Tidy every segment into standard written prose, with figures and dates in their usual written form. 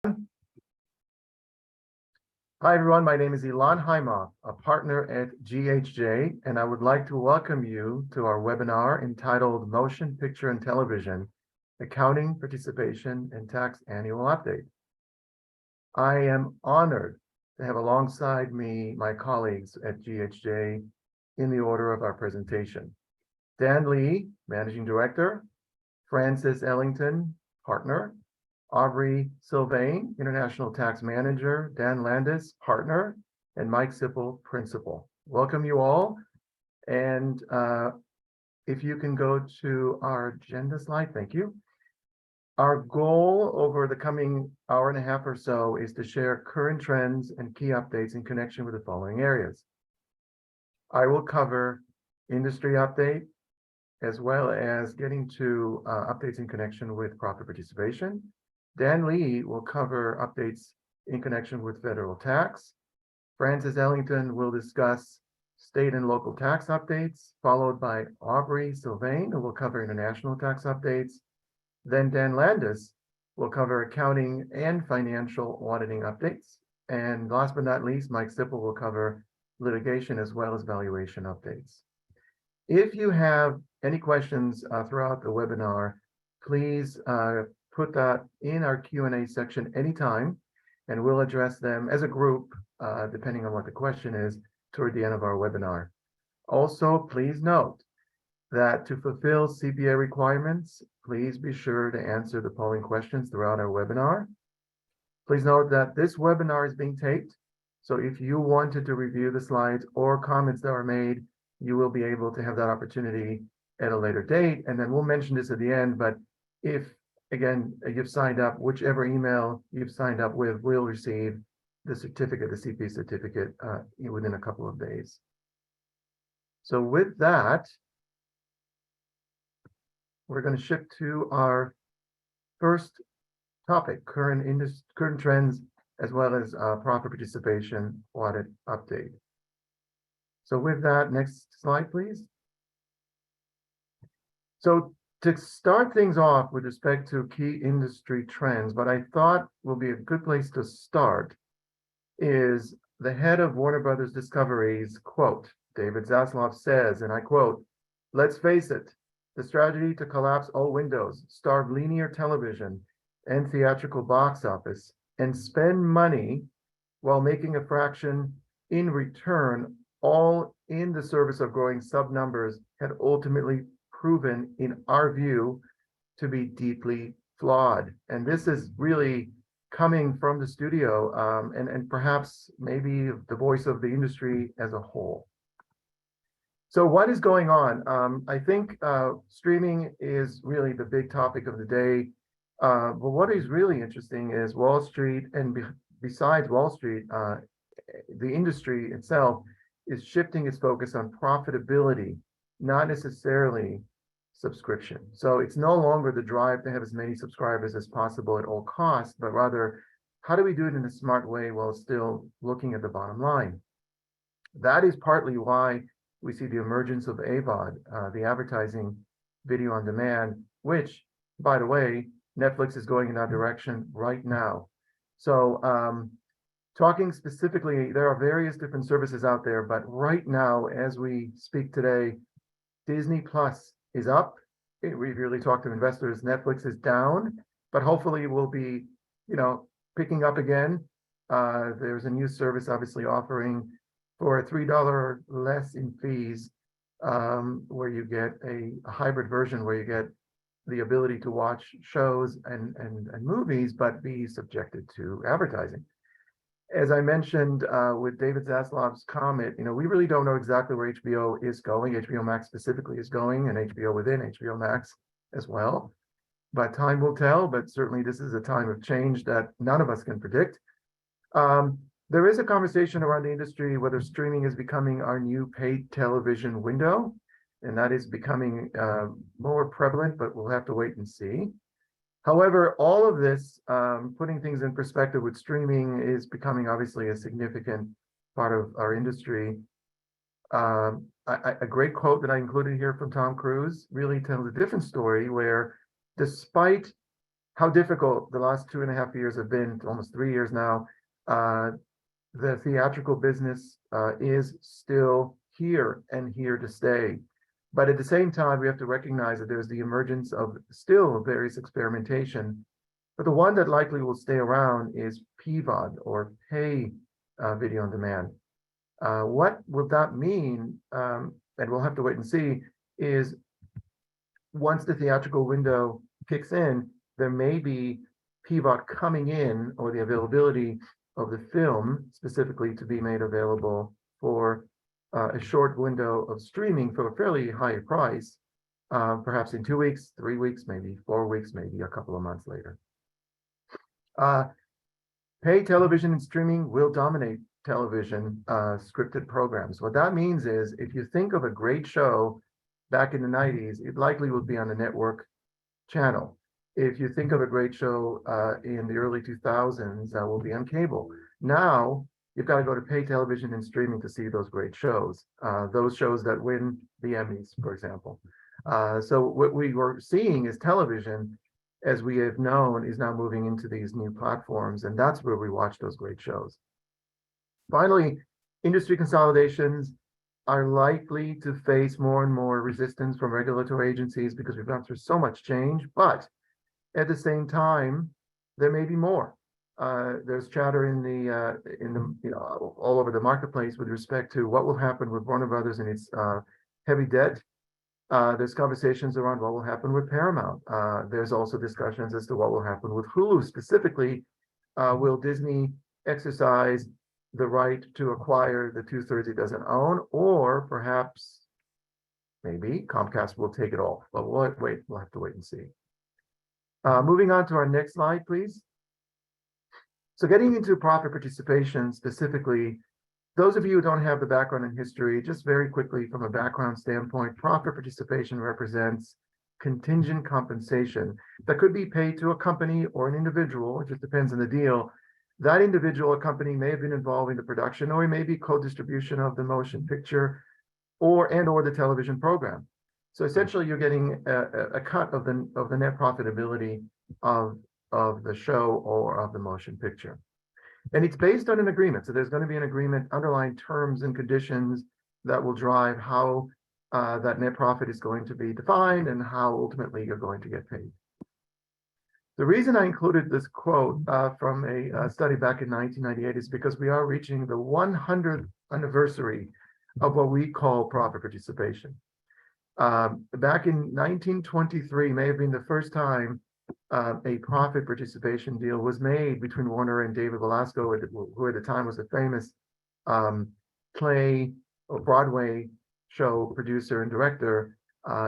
Hi, everyone. My name is Ilan Haimoff, a partner at GHJ, and I would like to welcome you to our webinar entitled Motion Picture and Television, Accounting, Participation, and Tax Annual Update. I am honored to have alongside me my colleagues at GHJ in the order of our presentation. Dan Lee, Managing Director, Francis Ellington, Partner, Aubrey Sylvain, International Tax Manager, Dan Landis, Partner, and Mike Sipple, Principal. Welcome you all. And if you can go to our agenda slide, thank you. Our goal over the coming hour and a half or so is to share current trends and key updates in connection with the following areas. I will cover industry update, as well as getting to updates in connection with profit participation. Dan Lee will cover updates in connection with federal tax. Francis Ellington will discuss state and local tax updates, followed by Aubrey Sylvain, who will cover international tax updates. Then Dan Landis will cover accounting and financial auditing updates. And last but not least, Mike Sipple will cover litigation as well as valuation updates. If you have any questions throughout the webinar, please put that in our Q&A section anytime, and we'll address them as a group, depending on what the question is, toward the end of our webinar. Also, please note that to fulfill CPA requirements, please be sure to answer the polling questions throughout our webinar. Please note that this webinar is being taped, so if you wanted to review the slides or comments that are made, you will be able to have that opportunity at a later date. And then we'll mention this at the end, but if, again, you've signed up, whichever email you've signed up with will receive the certificate, the CPA certificate, within a couple of days. So with that, we're going to shift to our first topic, current trends, as well as profit participation audit update. So with that, next slide, please. So to start things off with respect to key industry trends, what I thought will be a good place to start is the head of Warner Brothers Discovery's quote. David Zaslav says, and I quote, "Let's face it, the strategy to collapse all windows, starve linear television and theatrical box office, and spend money while making a fraction in return, all in the service of growing sub numbers, had ultimately proven, in our view, to be deeply flawed." And this is really coming from the studio, and perhaps maybe the voice of the industry as a whole. So what is going on? I think streaming is really the big topic of the day. But what is really interesting is Wall Street, and besides Wall Street, the industry itself is shifting its focus on profitability, not necessarily subscription. So it's no longer the drive to have as many subscribers as possible at all costs, but rather, how do we do it in a smart way while still looking at the bottom line? That is partly why we see the emergence of AVOD, the advertising video on demand, which, by the way, Netflix is going in that direction right now. So talking specifically, there are various different services out there, but right now, as we speak today, Disney Plus is up. We really talk to investors. Netflix is down, but hopefully we'll be, picking up again. There's a new service obviously offering for a $3 less in fees, where you get a hybrid version where you get the ability to watch shows and movies, but be subjected to advertising. As I mentioned with David Zaslav's comment, we really don't know exactly where HBO is going. HBO Max specifically is going, and HBO within HBO Max as well. But time will tell, but certainly this is a time of change that none of us can predict. There is a conversation around the industry whether streaming is becoming our new paid television window, and that is becoming more prevalent, but we'll have to wait and see. However, all of this, putting things in perspective with streaming, is becoming obviously a significant part of our industry. A great quote that I included here from Tom Cruise really tells a different story, where despite how difficult the last 2.5 years have been, almost 3 years now. The theatrical business is still here and here to stay. But at the same time, we have to recognize that there's the emergence of still various experimentation. But the one that likely will stay around is PVOD, or pay video on demand. What will that mean? And we'll have to wait and see, is once the theatrical window kicks in, there may be PVOD coming in, or the availability of the film specifically to be made available for a short window of streaming for a fairly high price, perhaps in 2 weeks, 3 weeks, maybe 4 weeks, maybe a couple of months later. Pay television and streaming will dominate television scripted programs. What that means is, if you think of a great show back in the 90s, it likely would be on a network channel. If you think of a great show in the early 2000s, that will be on cable. Now, you've got to go to pay television and streaming to see those great shows, those shows that win the Emmys, for example. So what we were seeing is television, as we have known, is now moving into these new platforms, and that's where we watch those great shows. Finally, industry consolidations are likely to face more and more resistance from regulatory agencies because we've gone through so much change, but at the same time, there may be more. There's chatter in the all over the marketplace with respect to what will happen with Warner Brothers and its heavy debt. There's conversations around what will happen with Paramount. There's also discussions as to what will happen with Hulu. Specifically, will Disney exercise the right to acquire the 2/3 it doesn't own, or perhaps maybe Comcast will take it all. But we'll have to wait and see. Moving on to our next slide, please. So getting into profit participation specifically, those of you who don't have the background in history, just very quickly from a background standpoint, profit participation represents contingent compensation that could be paid to a company or an individual. It just depends on the deal. That individual or company may have been involved in the production, or it may be co-distribution of the motion picture or the television program. So essentially, you're getting a cut of the net profitability of the show or of the motion picture. And it's based on an agreement. So there's going to be an agreement, underlying terms and conditions that will drive how that net profit is going to be defined and how ultimately you're going to get paid. The reason I included this quote from a study back in 1998 is because we are reaching the 100th anniversary of what we call profit participation. Back in 1923 may have been the first time a profit participation deal was made between Warner and David Velasco, who at the time was a famous play or Broadway show producer and director.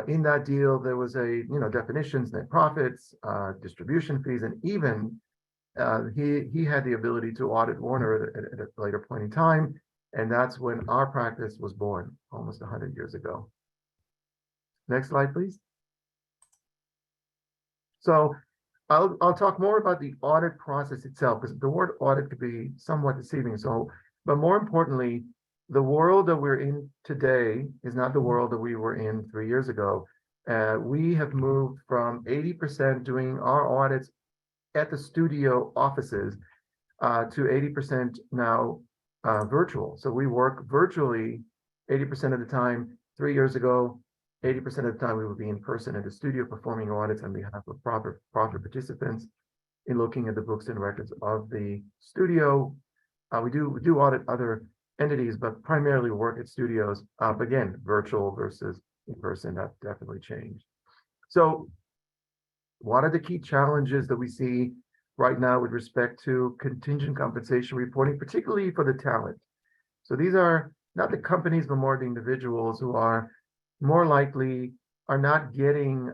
In that deal, there was definitions, net profits, distribution fees, and even he had the ability to audit Warner at a later point in time, and that's when our practice was born almost 100 years ago. Next slide, please. So I'll talk more about the audit process itself, because the word audit could be somewhat deceiving. But more importantly, the world that we're in today is not the world that we were in 3 years ago. We have moved from 80% doing our audits at the studio offices to 80% now virtual. So we work virtually 80% of the time. 3 years ago, 80% of the time we would be in person at the studio performing audits on behalf of profit participants in looking at the books and records of the studio. We do audit other entities, but primarily work at studios. Again, virtual versus in person, that definitely changed. So what are the key challenges that we see right now with respect to contingent compensation reporting, particularly for the talent? So these are not the companies, but more the individuals who are more likely are not getting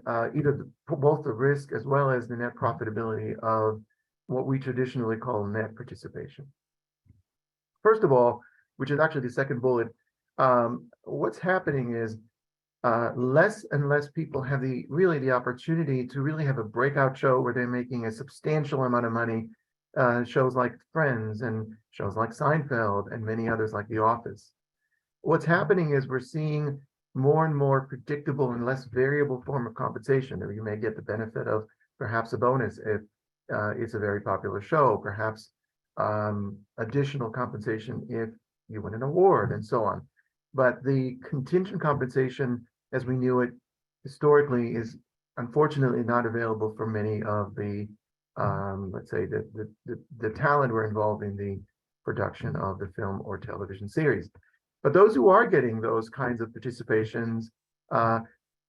both the risk as well as the net profitability of what we traditionally call net participation. First of all, which is actually the second bullet, what's happening is less and less people have the opportunity to really have a breakout show where they're making a substantial amount of money. Shows like Friends and shows like Seinfeld and many others like The Office. What's happening is we're seeing more and more predictable and less variable form of compensation. You may get the benefit of perhaps a bonus if it's a very popular show, perhaps additional compensation if you win an award, and so on. But the contingent compensation, as we knew it historically, is unfortunately not available for many of the, let's say, the talent we're involved in the production of the film or television series. But those who are getting those kinds of participations,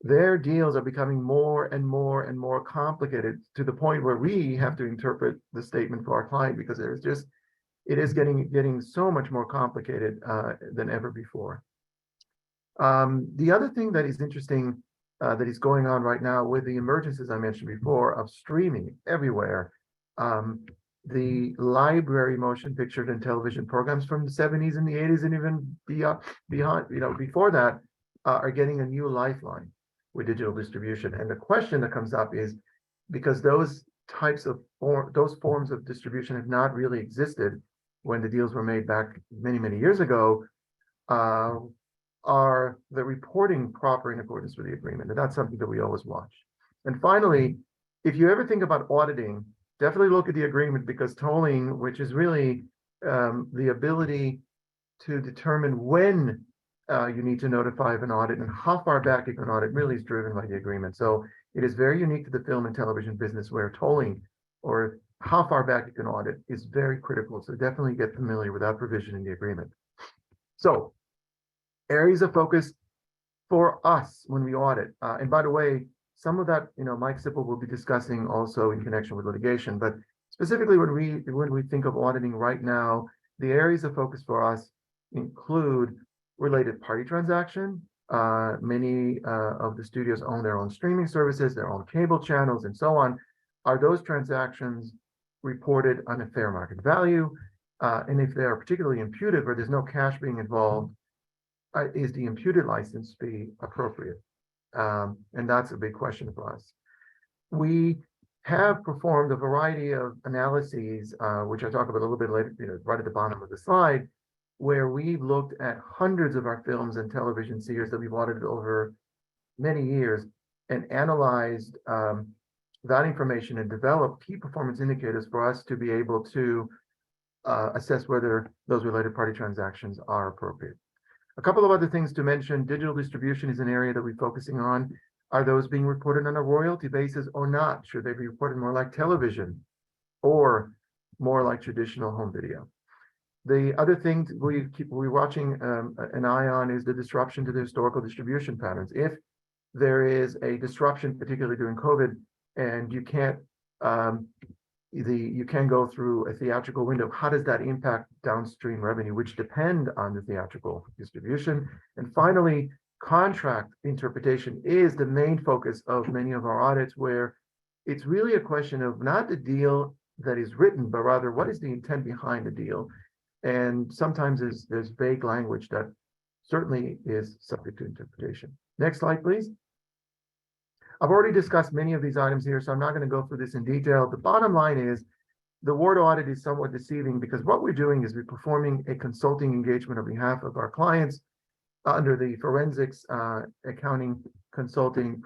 their deals are becoming more and more and more complicated, to the point where we have to interpret the statement for our client, because it is getting so much more complicated than ever before. The other thing that is interesting that is going on right now with the emergence, as I mentioned before, of streaming everywhere. The library motion picture and television programs from the 70s and the 80s and even before that are getting a new lifeline with digital distribution. And the question that comes up is, because those forms of distribution have not really existed when the deals were made back many, many years ago, are the reporting proper in accordance with the agreement? And that's something that we always watch. And finally, if you ever think about auditing, definitely look at the agreement, because tolling, which is really the ability to determine when you need to notify of an audit and how far back you can audit, really is driven by the agreement. So it is very unique to the film and television business, where tolling, or how far back you can audit, is very critical. So definitely get familiar with that provision in the agreement. So areas of focus for us when we audit. And by the way, some of that, Mike Sipple will be discussing also in connection with litigation, but specifically when we think of auditing right now, the areas of focus for us include related party transaction. Many of the studios own their own streaming services, their own cable channels, and so on. Are those transactions reported on a fair market value? And if they are particularly imputed, where there's no cash being involved, is the imputed license fee appropriate? And that's a big question for us. We have performed a variety of analyses, which I'll talk about a little bit later, right at the bottom of the slide, where we've looked at hundreds of our films and television series that we've audited over many years, and analyzed that information and developed key performance indicators for us to be able to assess whether those related party transactions are appropriate. A couple of other things to mention: digital distribution is an area that we're focusing on. Are those being reported on a royalty basis or not? Should they be reported more like television or more like traditional home video? The other thing we're watching an eye on is the disruption to the historical distribution patterns. If there is a disruption, particularly during COVID, and you can't go through a theatrical window, how does that impact downstream revenue, which depend on the theatrical distribution? And finally, contract interpretation is the main focus of many of our audits, where it's really a question of not the deal that is written, but rather what is the intent behind the deal. And sometimes there's vague language that certainly is subject to interpretation. Next slide, please. I've already discussed many of these items here, so I'm not going to go through this in detail. The bottom line is the word audit is somewhat deceiving, because what we're doing is we're performing a consulting engagement on behalf of our clients under the forensics accounting consulting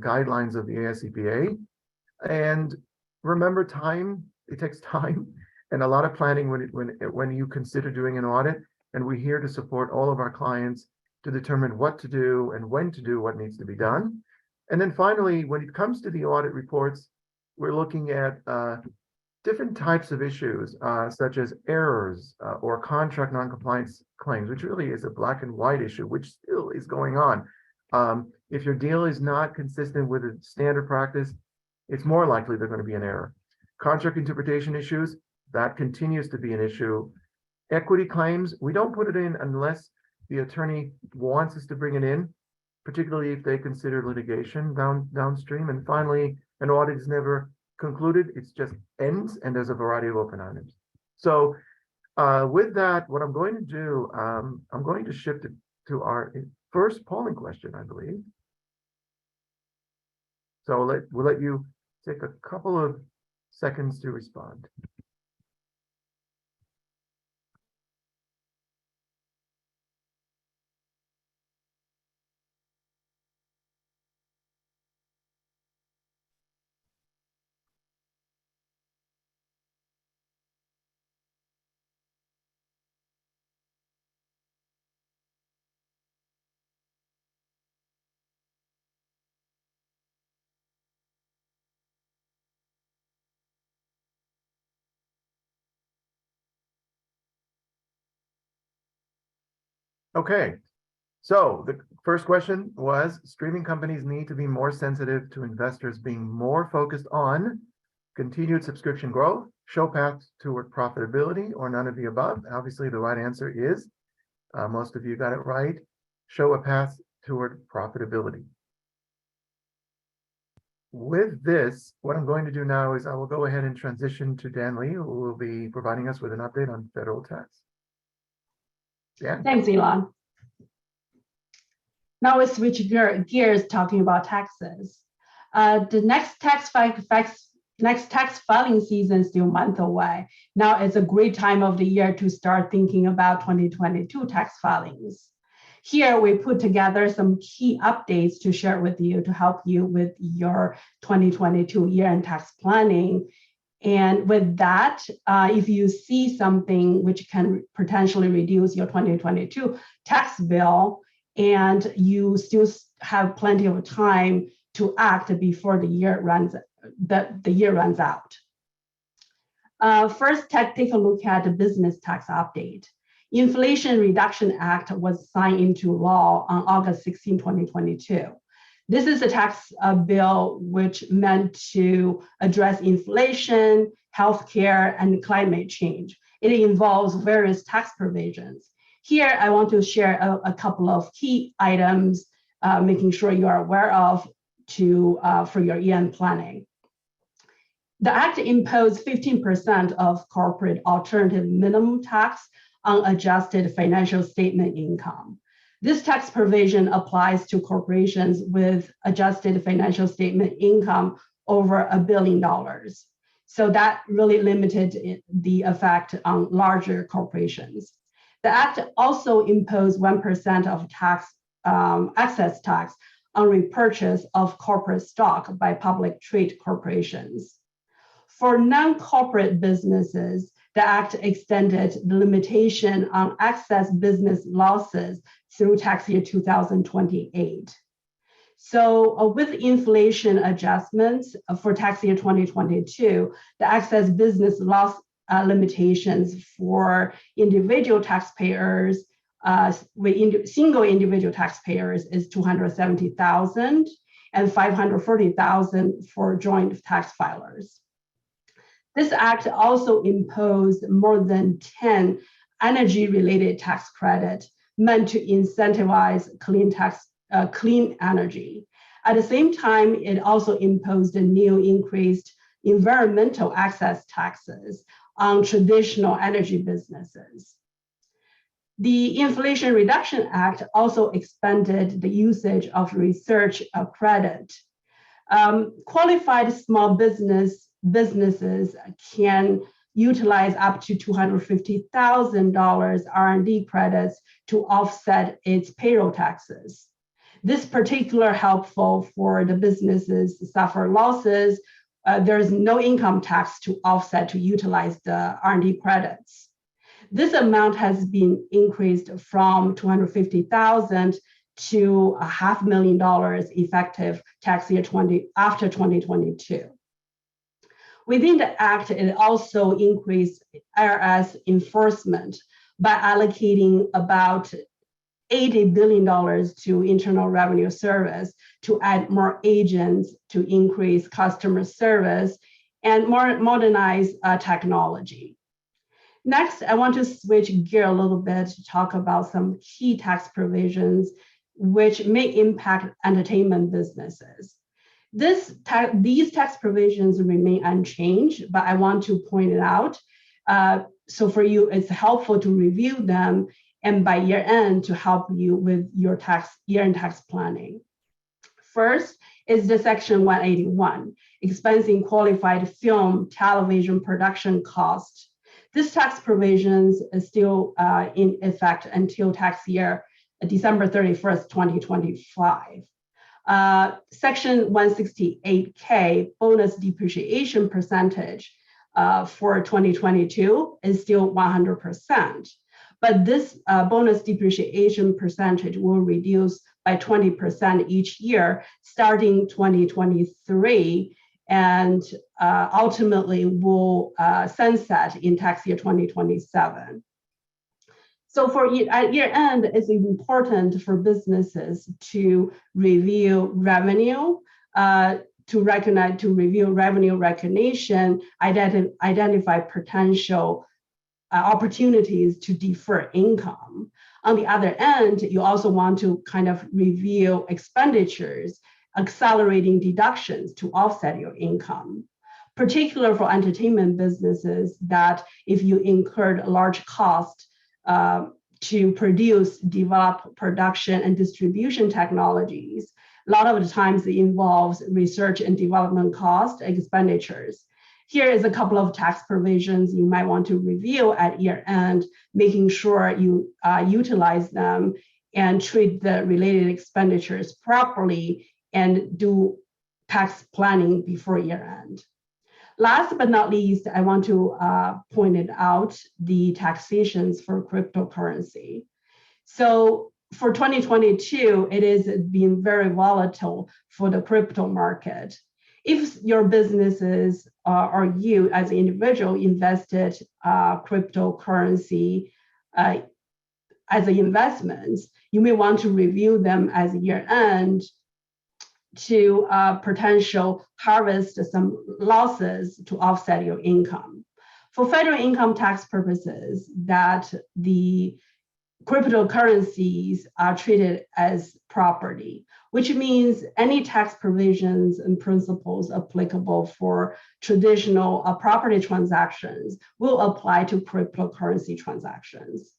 guidelines of the ASCPA. And remember, it takes time and a lot of planning when you consider doing an audit. And we're here to support all of our clients to determine what to do and when to do what needs to be done. And then finally, when it comes to the audit reports, we're looking at different types of issues, such as errors or contract noncompliance claims, which really is a black and white issue, which still is going on. If your deal is not consistent with a standard practice, it's more likely there's going to be an error. Contract interpretation issues, that continues to be an issue. Equity claims, we don't put it in unless the attorney wants us to bring it in, particularly if they consider litigation downstream. And finally, an audit is never concluded, it's just ends, and there's a variety of open items. So with that, what I'm going to do, I'm going to shift it to our first polling question, I believe. So we'll let you take a couple of seconds to respond. Okay, so the first question was streaming companies need to be more sensitive to investors being more focused on continued subscription growth, show paths toward profitability, or none of the above. Obviously, the right answer is, most of you got it right, show a path toward profitability. With this, what I'm going to do now is I will go ahead and transition to Dan Lee, who will be providing us with an update on federal tax. Dan? Thanks, Elon. Now we switch gears talking about taxes. The next tax filing season is still a month away. Now it's a great time of the year to start thinking about 2022 tax filings. Here we put together some key updates to share with you to help you with your 2022 year-end tax planning. And with that, if you see something which can potentially reduce your 2022 tax bill, and you still have plenty of time to act before the year runs out. First, take a look at the business tax update. Inflation Reduction Act was signed into law on August 16, 2022. This is a tax bill which meant to address inflation, healthcare, and climate change. It involves various tax provisions. Here, I want to share a couple of key items, making sure you are aware of for your year-end planning. The act imposed 15% of corporate alternative minimum tax on adjusted financial statement income. This tax provision applies to corporations with adjusted financial statement income over $1 billion. So that really limited the effect on larger corporations. The act also imposed 1% of excess tax on repurchase of corporate stock by public trade corporations. For non-corporate businesses, the act extended the limitation on excess business losses through tax year 2028. So with inflation adjustments for tax year 2022, the excess business loss limitations for individual taxpayers, single individual taxpayers is $270,000 and $540,000 for joint tax filers. This act also imposed more than 10 energy-related tax credits meant to incentivize clean energy. At the same time, it also imposed a new increased environmental access taxes on traditional energy businesses. The Inflation Reduction Act also expanded the usage of research credit. Qualified small businesses can utilize up to $250,000 R&D credits to offset its payroll taxes. This particular helpful for the businesses that suffer losses. There is no income tax to offset to utilize the R&D credits. This amount has been increased from $250,000 to $500,000 effective tax year after 2022. Within the act, it also increased IRS enforcement by allocating about $80 billion to Internal Revenue Service to add more agents to increase customer service and more modernize technology. Next, I want to switch gear a little bit to talk about some key tax provisions which may impact entertainment businesses. These tax provisions remain unchanged, but I want to point it out. So for you, it's helpful to review them and by year end to help you with your year-end tax planning. First is the Section 181, expensing qualified film, television production costs. This tax provision is still in effect until tax year December 31st, 2025. Section 168K, bonus depreciation percentage for 2022 is still 100%. But this bonus depreciation percentage will reduce by 20% each year starting 2023 and ultimately will sunset in tax year 2027. So at year end, it's important for businesses to review revenue, to review revenue recognition, identify potential opportunities to defer income. On the other end, you also want to kind of review expenditures, accelerating deductions to offset your income. Particular for entertainment businesses, that if you incurred a large cost to produce, develop, production, and distribution technologies, a lot of the times it involves research and development cost expenditures. Here is a couple of tax provisions you might want to review at year end, making sure you utilize them and treat the related expenditures properly and do tax planning before year end. Last but not least, I want to point it out the taxations for cryptocurrency. So for 2022, it has been very volatile for the crypto market. If your businesses or you as an individual invested cryptocurrency as an investment, you may want to review them as year end to potential harvest some losses to offset your income. For federal income tax purposes, that the cryptocurrencies are treated as property, which means any tax provisions and principles applicable for traditional property transactions will apply to cryptocurrency transactions.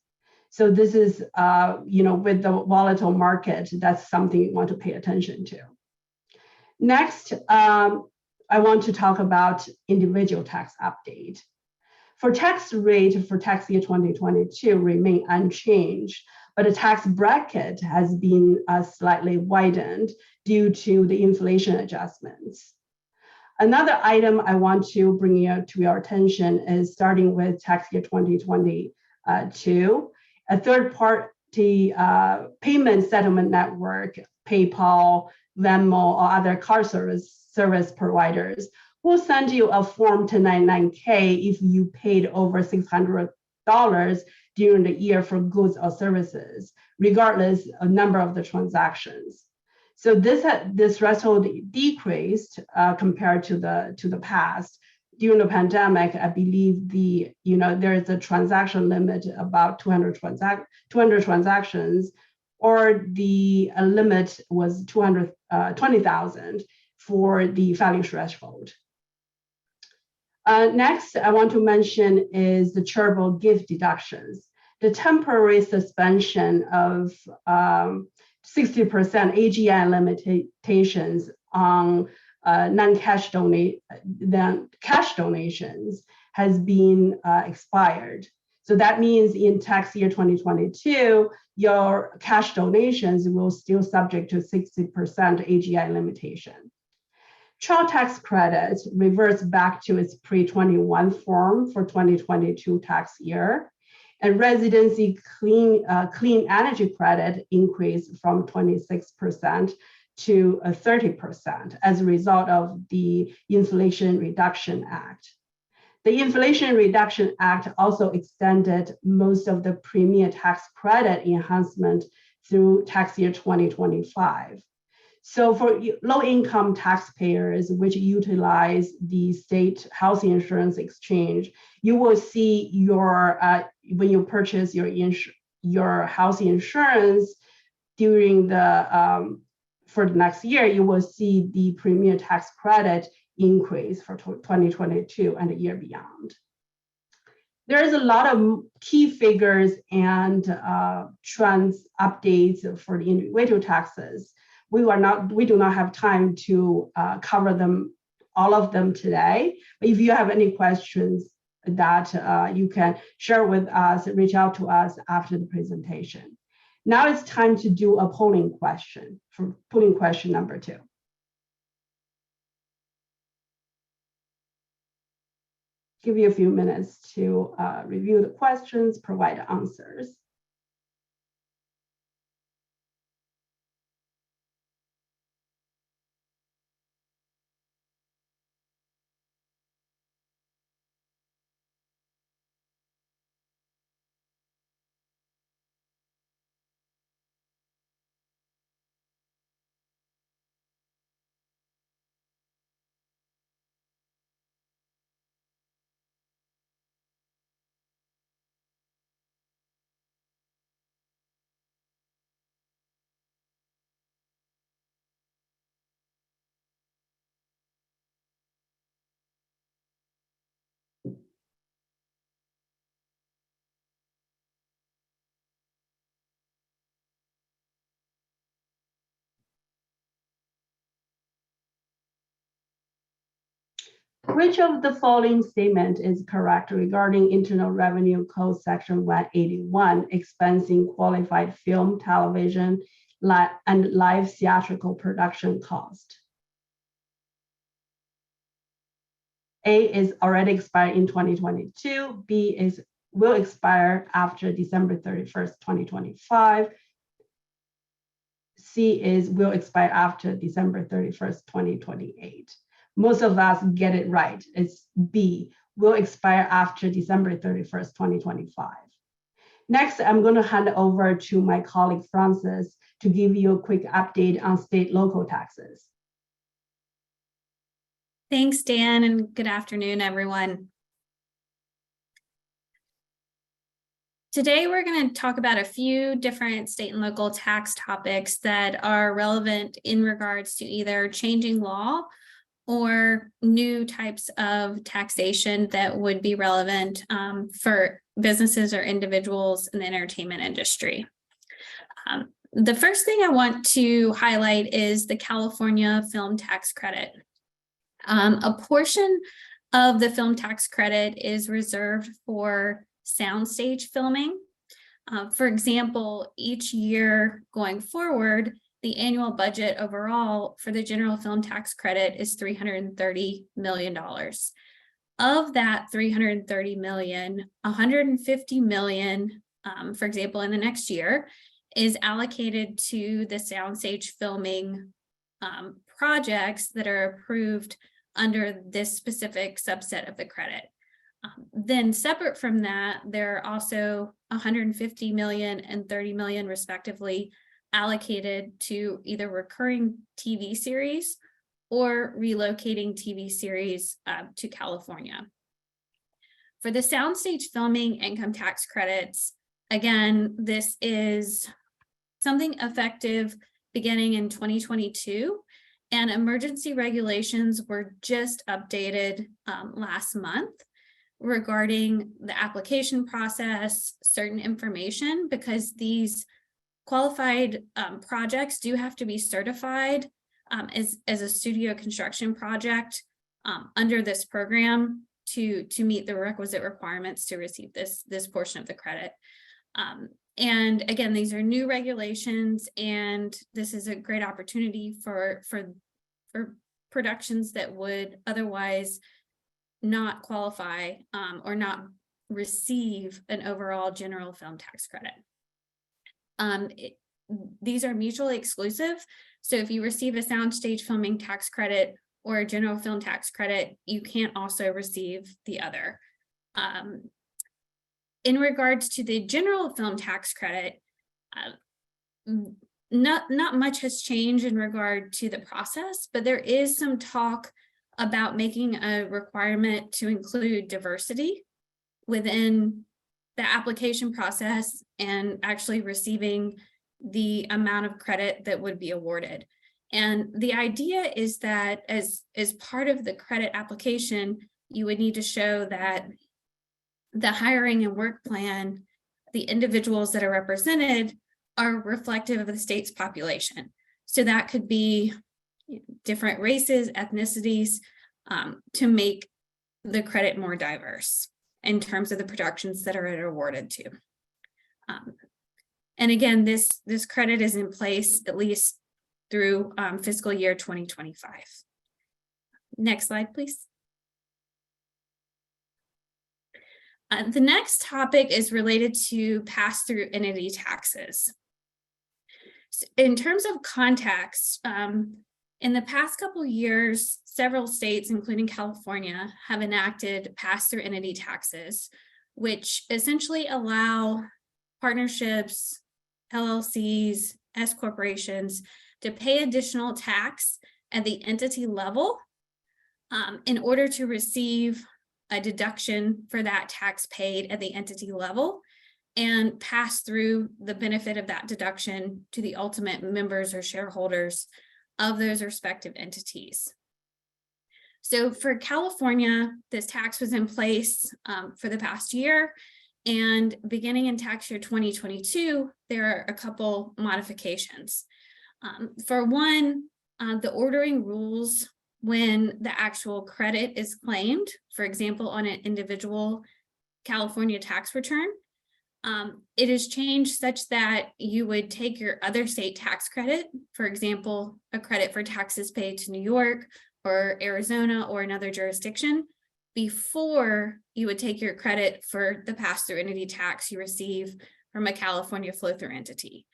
So this is, with the volatile market, that's something you want to pay attention to. Next, I want to talk about individual tax update. For tax rate for tax year 2022 remain unchanged, but the tax bracket has been slightly widened due to the inflation adjustments. Another item I want to bring to your attention is starting with tax year 2022, a third-party payment settlement network, PayPal, Venmo, or other card service providers will send you a Form 1099-K if you paid over $600 during the year for goods or services, regardless of number of the transactions. So this threshold decreased compared to the past. During the pandemic, I believe there is a transaction limit about 200 transactions, or the limit was 220,000 for the value threshold. Next, I want to mention is the charitable gift deductions. The temporary suspension of 60% AGI limitations on cash donations has been expired. So that means in tax year 2022, your cash donations will still subject to 60% AGI limitation. Child tax credit reverts back to its pre-21 form for 2022 tax year, and residency clean energy credit increased from 26% to 30% as a result of the Inflation Reduction Act. The Inflation Reduction Act also extended most of the premier tax credit enhancement through tax year 2025. So for low-income taxpayers which utilize the state housing insurance exchange, you will see when you purchase your housing insurance during for the next year, you will see the premier tax credit increase for 2022 and the year beyond. There is a lot of key figures and trends updates for the individual taxes. We do not have time to cover them, all of them today. But if you have any questions that you can share with us, reach out to us after the presentation. Now it's time to do a polling question for polling question number 2. Give you a few minutes to review the questions, provide answers. Which of the following statement is correct regarding Internal Revenue Code Section 181, expensing qualified film, television, and live theatrical production cost? A is already expired in 2022. B will expire after December 31st, 2025. C will expire after December 31st, 2028. Most of us get it right. It's B, will expire after December 31st, 2025. Next, I'm going to hand over to my colleague Francis to give you a quick update on state local taxes. Thanks, Dan, and good afternoon, everyone. Today, we're going to talk about a few different state and local tax topics that are relevant in regards to either changing law or new types of taxation that would be relevant for businesses or individuals in the entertainment industry. The first thing I want to highlight is the California Film Tax Credit. A portion of the film tax credit is reserved for soundstage filming. For example, each year going forward, the annual budget overall for the general film tax credit is $330 million. Of that $330 million, $150 million, for example, in the next year, is allocated to the soundstage filming projects that are approved under this specific subset of the credit. Then separate from that, there are also $150 million and $30 million respectively allocated to either recurring TV series or relocating TV series to California. For the soundstage filming income tax credits, again, this is something effective beginning in 2022, and emergency regulations were just updated last month regarding the application process, certain information, because these qualified projects do have to be certified as a studio construction project under this program to meet the requisite requirements to receive this portion of the credit. And again, these are new regulations, and this is a great opportunity for productions that would otherwise not qualify or not receive an overall general film tax credit. These are mutually exclusive. So if you receive a soundstage filming tax credit or a general film tax credit, you can't also receive the other. In regards to the general film tax credit, not much has changed in regard to the process, but there is some talk about making a requirement to include diversity within the application process and actually receiving the amount of credit that would be awarded. And the idea is that as part of the credit application, you would need to show that the hiring and work plan, the individuals that are represented, are reflective of the state's population. So that could be different races, ethnicities, to make the credit more diverse in terms of the productions that are awarded to. And again, this credit is in place at least through fiscal year 2025. Next slide, please. The next topic is related to pass-through entity taxes. So in terms of context, in the past couple of years, several states, including California, have enacted pass-through entity taxes, which essentially allow partnerships, LLCs, S corporations to pay additional tax at the entity level in order to receive a deduction for that tax paid at the entity level and pass through the benefit of that deduction to the ultimate members or shareholders of those respective entities. So for California, this tax was in place for the past year, and beginning in tax year 2022, there are a couple modifications. For one, the ordering rules when the actual credit is claimed, for example, on an individual California tax return. It is changed such that you would take your other state tax credit, for example, a credit for taxes paid to New York or Arizona or another jurisdiction, before you would take your credit for the pass-through entity tax you receive from a California flow-through entity.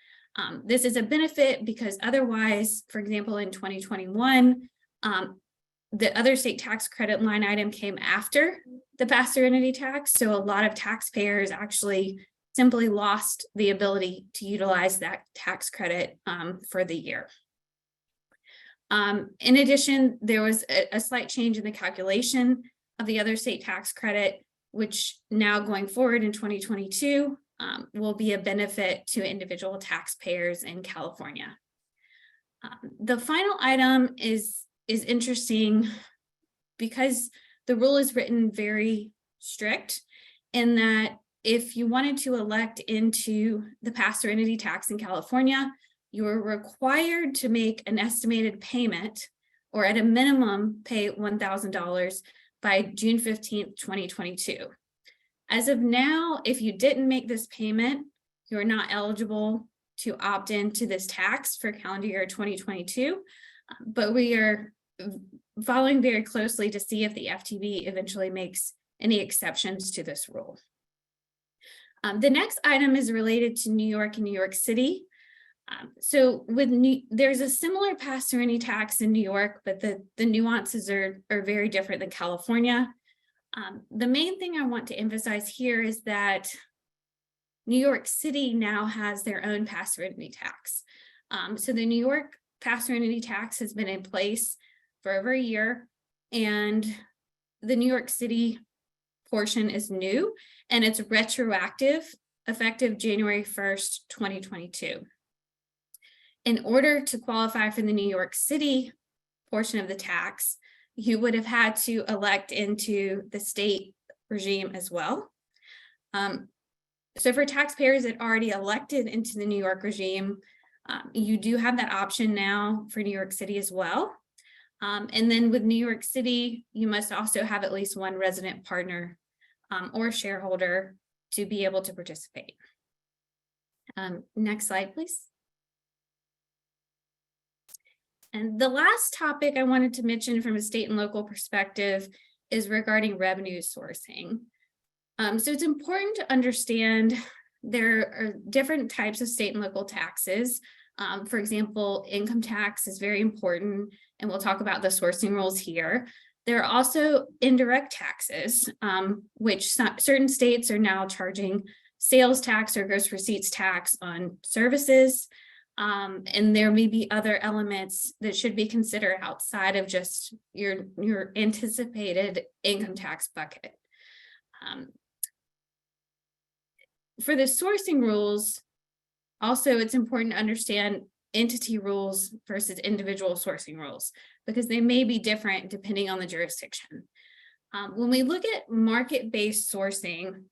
This is a benefit because otherwise, for example, in 2021, the other state tax credit line item came after the pass-through entity tax. So a lot of taxpayers actually simply lost the ability to utilize that tax credit for the year. In addition, there was a slight change in the calculation of the other state tax credit, which now going forward in 2022 will be a benefit to individual taxpayers in California. The final item is interesting because the rule is written very strict in that if you wanted to elect into the pass-through entity tax in California, you are required to make an estimated payment, or at a minimum pay $1,000 by June 15th, 2022. As of now, if you didn't make this payment, you are not eligible to opt into this tax for calendar year 2022, but we are following very closely to see if the FTB eventually makes any exceptions to this rule. The next item is related to New York and New York City. So there's a similar pass-through entity tax in New York, but the nuances are very different than California. The main thing I want to emphasize here is that New York City now has their own pass-through entity tax. So the New York pass-through entity tax has been in place for over a year, and the New York City portion is new, and it's retroactive, effective January 1st, 2022. In order to qualify for the New York City portion of the tax, you would have had to elect into the state regime as well. So for taxpayers that already elected into the New York regime, you do have that option now for New York City as well. And then with New York City, you must also have at least one resident partner or shareholder to be able to participate. Next slide, please. And the last topic I wanted to mention from a state and local perspective is regarding revenue sourcing. So it's important to understand there are different types of state and local taxes. For example, income tax is very important, and we'll talk about the sourcing rules here. There are also indirect taxes, which certain states are now charging sales tax or gross receipts tax on services. And there may be other elements that should be considered outside of just your anticipated income tax bucket. For the sourcing rules, also it's important to understand entity rules versus individual sourcing rules, because they may be different depending on the jurisdiction. When we look at market-based sourcing,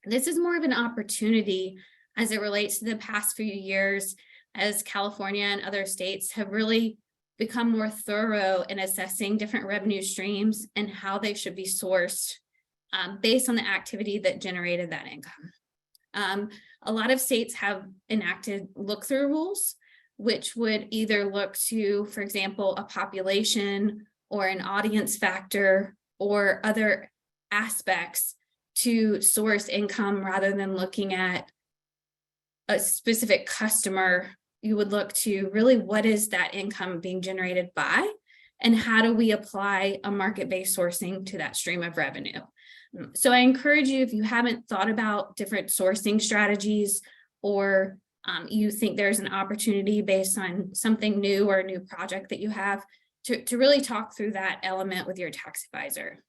this is more of an opportunity as it relates to the past few years, as California and other states have really become more thorough in assessing different revenue streams and how they should be sourced based on the activity that generated that income. A lot of states have enacted look-through rules, which would either look to, for example, a population or an audience factor or other aspects to source income rather than looking at a specific customer. You would look to really what is that income being generated by, and how do we apply a market-based sourcing to that stream of revenue. So I encourage you, if you haven't thought about different sourcing strategies, or you think there's an opportunity based on something new or a new project that you have, to really talk through that element with your tax advisor.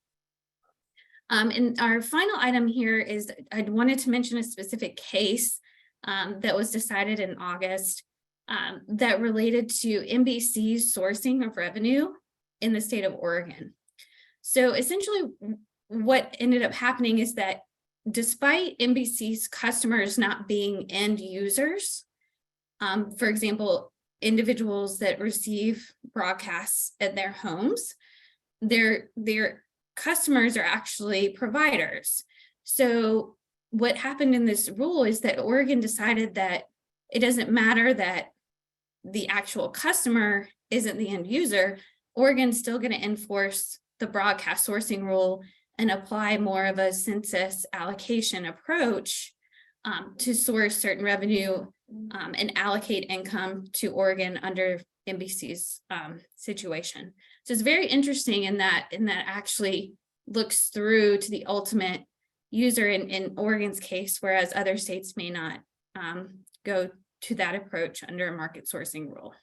And our final item here is I wanted to mention a specific case that was decided in August that related to NBC's sourcing of revenue in the state of Oregon. So essentially what ended up happening is that despite NBC's customers not being end users, for example, individuals that receive broadcasts at their homes. Their customers are actually providers. So what happened in this rule is that Oregon decided that it doesn't matter that the actual customer isn't the end user. Oregon's still going to enforce the broadcast sourcing rule and apply more of a census allocation approach to source certain revenue and allocate income to Oregon under NBC's situation. So it's very interesting in that actually looks through to the ultimate user in Oregon's case, whereas other states may not go to that approach under a market sourcing rule.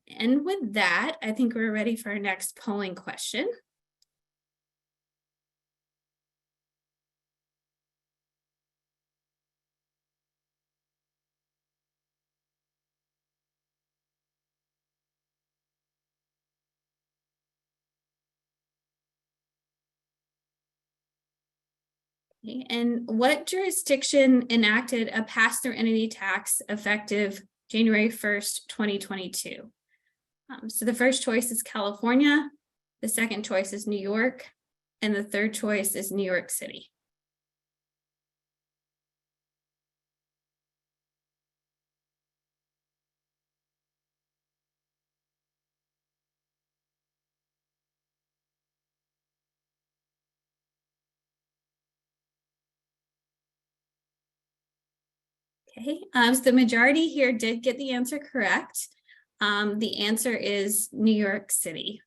And with that, I think we're ready for our next polling question. Okay, and what jurisdiction enacted a pass-through entity tax effective January 1st, 2022? So the first choice is California, the second choice is New York, and the third choice is New York City. Okay, so the majority here did get the answer correct. The answer is New York City.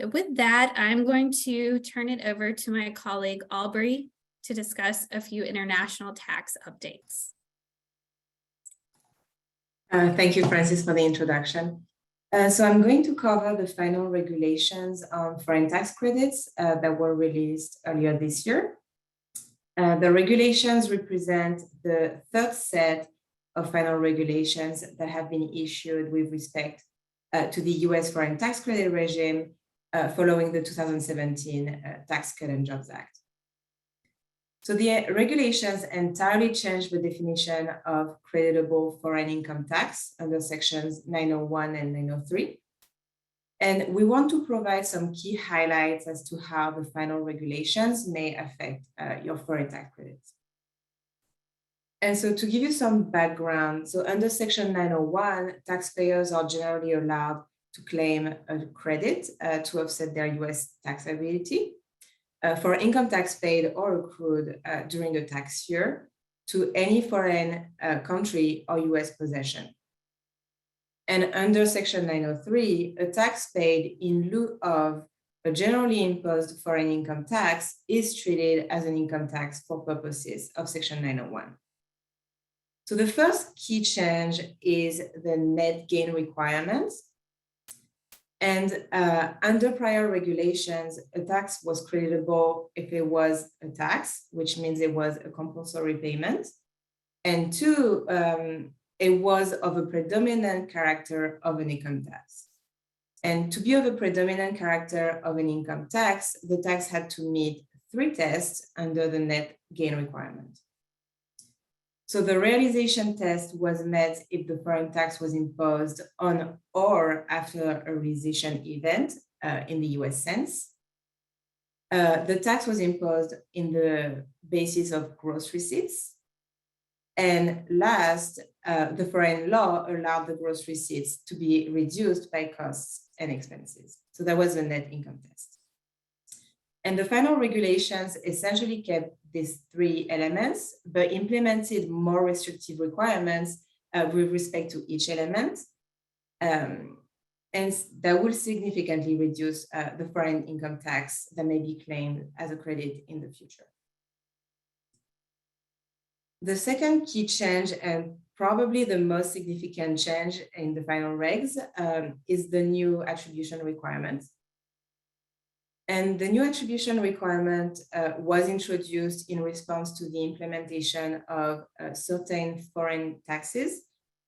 So with that, I'm going to turn it over to my colleague Aubrey to discuss a few international tax updates. Thank you, Francis, for the introduction. So I'm going to cover the final regulations on foreign tax credits that were released earlier this year. The regulations represent the third set of final regulations that have been issued with respect to the US foreign tax credit regime following the 2017 Tax Cut and Jobs Act. So the regulations entirely changed the definition of creditable foreign income tax under sections 901 and 903. And we want to provide some key highlights as to how the final regulations may affect your foreign tax credits. And so to give you some background, so under section 901, taxpayers are generally allowed to claim a credit to offset their US tax liability for income tax paid or accrued during the tax year to any foreign country or US possession. And under section 903, a tax paid in lieu of a generally imposed foreign income tax is treated as an income tax for purposes of section 901. So the first key change is the net gain requirements. And under prior regulations, a tax was creditable if it was a tax, which means it was a compulsory payment. And two, it was of a predominant character of an income tax. And to be of a predominant character of an income tax, the tax had to meet 3 tests under the net gain requirement. So the realization test was met if the foreign tax was imposed on or after a realization event in the US sense. The tax was imposed in the basis of gross receipts. And last, the foreign law allowed the gross receipts to be reduced by costs and expenses. So that was the net income test. And the final regulations essentially kept these 3 elements, but implemented more restrictive requirements with respect to each element. And that will significantly reduce the foreign income tax that may be claimed as a credit in the future. The second key change, and probably the most significant change in the final regs, is the new attribution requirement. And the new attribution requirement was introduced in response to the implementation of certain foreign taxes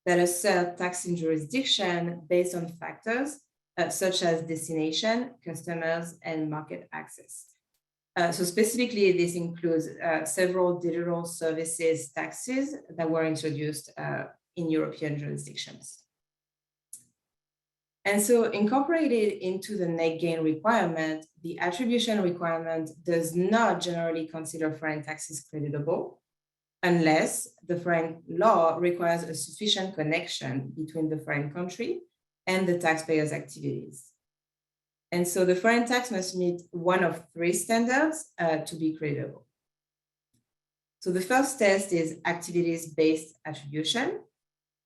that assert tax in jurisdiction based on factors such as destination, customers, and market access. So specifically, this includes several digital services taxes that were introduced in European jurisdictions. And so incorporated into the net gain requirement, the attribution requirement does not generally consider foreign taxes creditable unless the foreign law requires a sufficient connection between the foreign country and the taxpayer's activities. And so the foreign tax must meet one of three standards to be creditable. So the first test is activities-based attribution.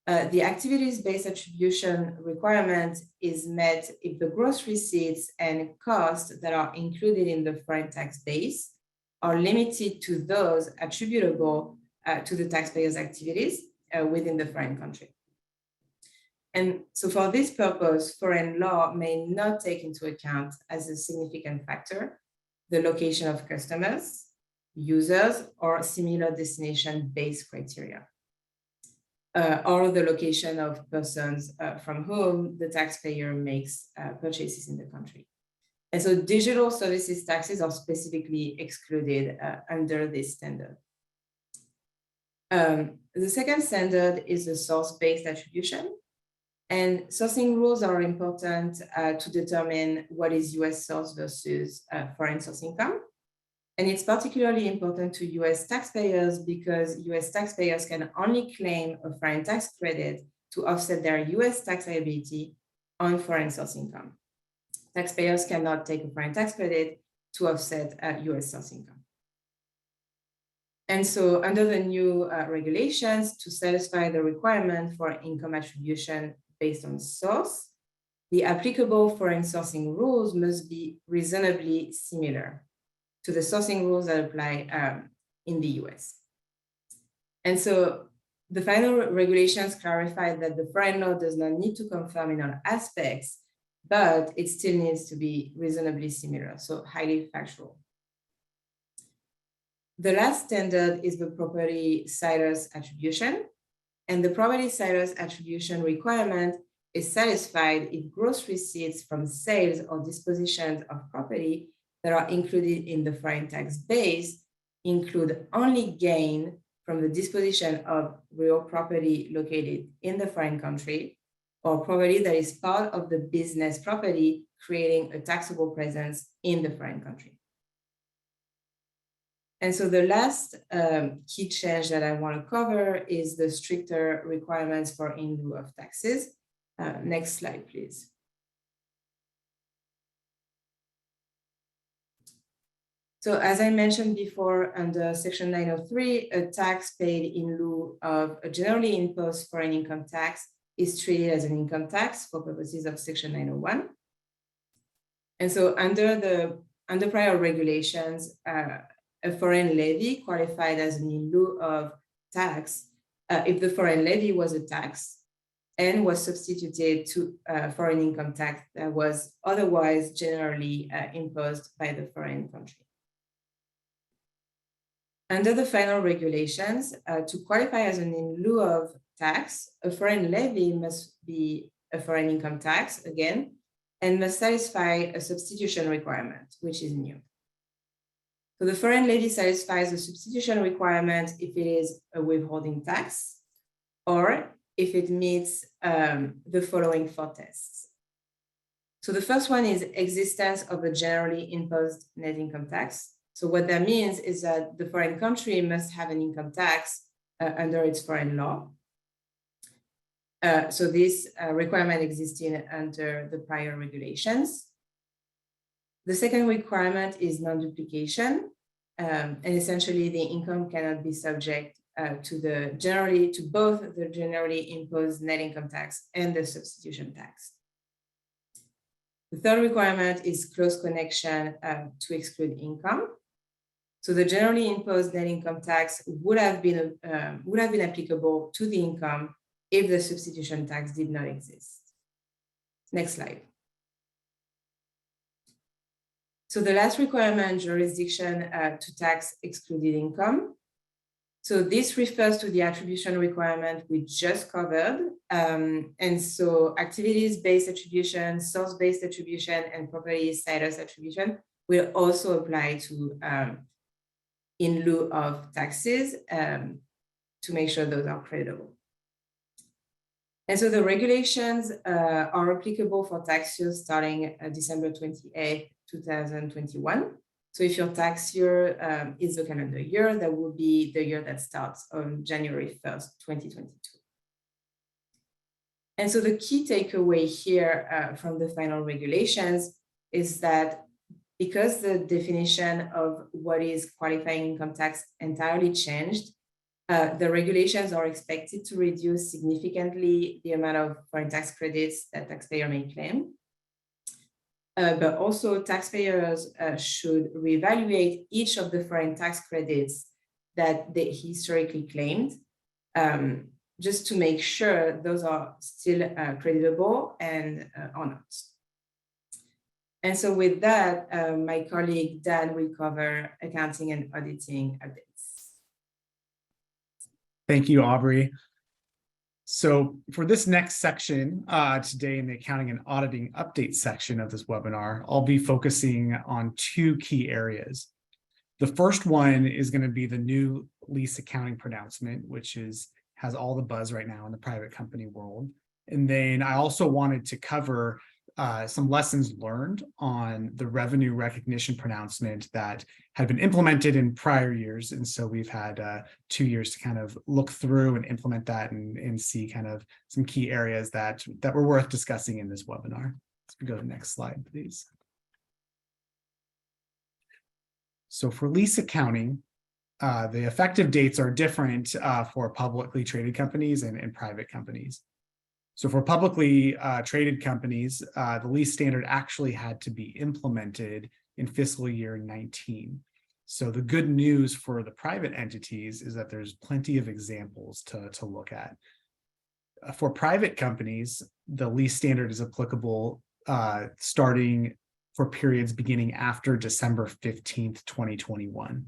The activities-based attribution requirement is met if the gross receipts and costs that are included in the foreign tax base are limited to those attributable to the taxpayer's activities within the foreign country. And so for this purpose, foreign law may not take into account as a significant factor the location of customers, users, or similar destination-based criteria, or the location of persons from whom the taxpayer makes purchases in the country. And so digital services taxes are specifically excluded under this standard. The second standard is the source-based attribution. And sourcing rules are important to determine what is US source versus foreign source income. And it's particularly important to US taxpayers because US taxpayers can only claim a foreign tax credit to offset their US tax liability on foreign source income. Taxpayers cannot take a foreign tax credit to offset US source income. And so under the new regulations, to satisfy the requirement for income attribution based on source, the applicable foreign sourcing rules must be reasonably similar to the sourcing rules that apply in the US. And so the final regulations clarify that the foreign law does not need to confirm in all aspects, but it still needs to be reasonably similar, so highly factual. The last standard is the property situs attribution. And the property situs attribution requirement is satisfied if gross receipts from sales or dispositions of property that are included in the foreign tax base include only gain from the disposition of real property located in the foreign country or property that is part of the business property creating a taxable presence in the foreign country. And so the last key change that I want to cover is the stricter requirements for in lieu of taxes. Next slide, please. So as I mentioned before, under Section 903, a tax paid in lieu of a generally imposed foreign income tax is treated as an income tax for purposes of Section 901. And so under prior regulations, a foreign levy qualified as an in lieu of tax if the foreign levy was a tax and was substituted to foreign income tax that was otherwise generally imposed by the foreign country. Under the final regulations, to qualify as an in lieu of tax, a foreign levy must be a foreign income tax again, and must satisfy a substitution requirement, which is new. So the foreign levy satisfies the substitution requirement if it is a withholding tax or if it meets the following four tests. So the first one is existence of a generally imposed net income tax. So what that means is that the foreign country must have an income tax under its foreign law. So this requirement existed under the prior regulations. The second requirement is non-duplication, and essentially the income cannot be subject to both the generally imposed net income tax and the substitution tax. The third requirement is close connection to exclude income. So the generally imposed net income tax would have been applicable to the income if the substitution tax did not exist. Next slide. So the last requirement, jurisdiction to tax excluded income. So this refers to the attribution requirement we just covered. And so activities-based attribution, source-based attribution, and property situs attribution will also apply to in lieu of taxes to make sure those are creditable. And so the regulations are applicable for tax years starting December 28th, 2021. So if your tax year is the calendar year, that will be the year that starts on January 1st, 2022. And so the key takeaway here from the final regulations is that because the definition of what is qualifying income tax entirely changed, the regulations are expected to reduce significantly the amount of foreign tax credits that taxpayer may claim. But also taxpayers should reevaluate each of the foreign tax credits that they historically claimed, just to make sure those are still creditable and or not. And so with that, my colleague Dan will cover accounting and auditing updates. Thank you, Aubrey. So for this next section today in the accounting and auditing update section of this webinar, I'll be focusing on two key areas. The first one is going to be the new lease accounting pronouncement, which has all the buzz right now in the private company world. And then I also wanted to cover some lessons learned on the revenue recognition pronouncement that had been implemented in prior years. And so we've had 2 years to kind of look through and implement that and see kind of some key areas that were worth discussing in this webinar. Let's go to the next slide, please. So for lease accounting, the effective dates are different for publicly traded companies and private companies. So for publicly traded companies, the lease standard actually had to be implemented in fiscal year 19. So the good news for the private entities is that there's plenty of examples to look at. For private companies, the lease standard is applicable starting for periods beginning after December 15th, 2021.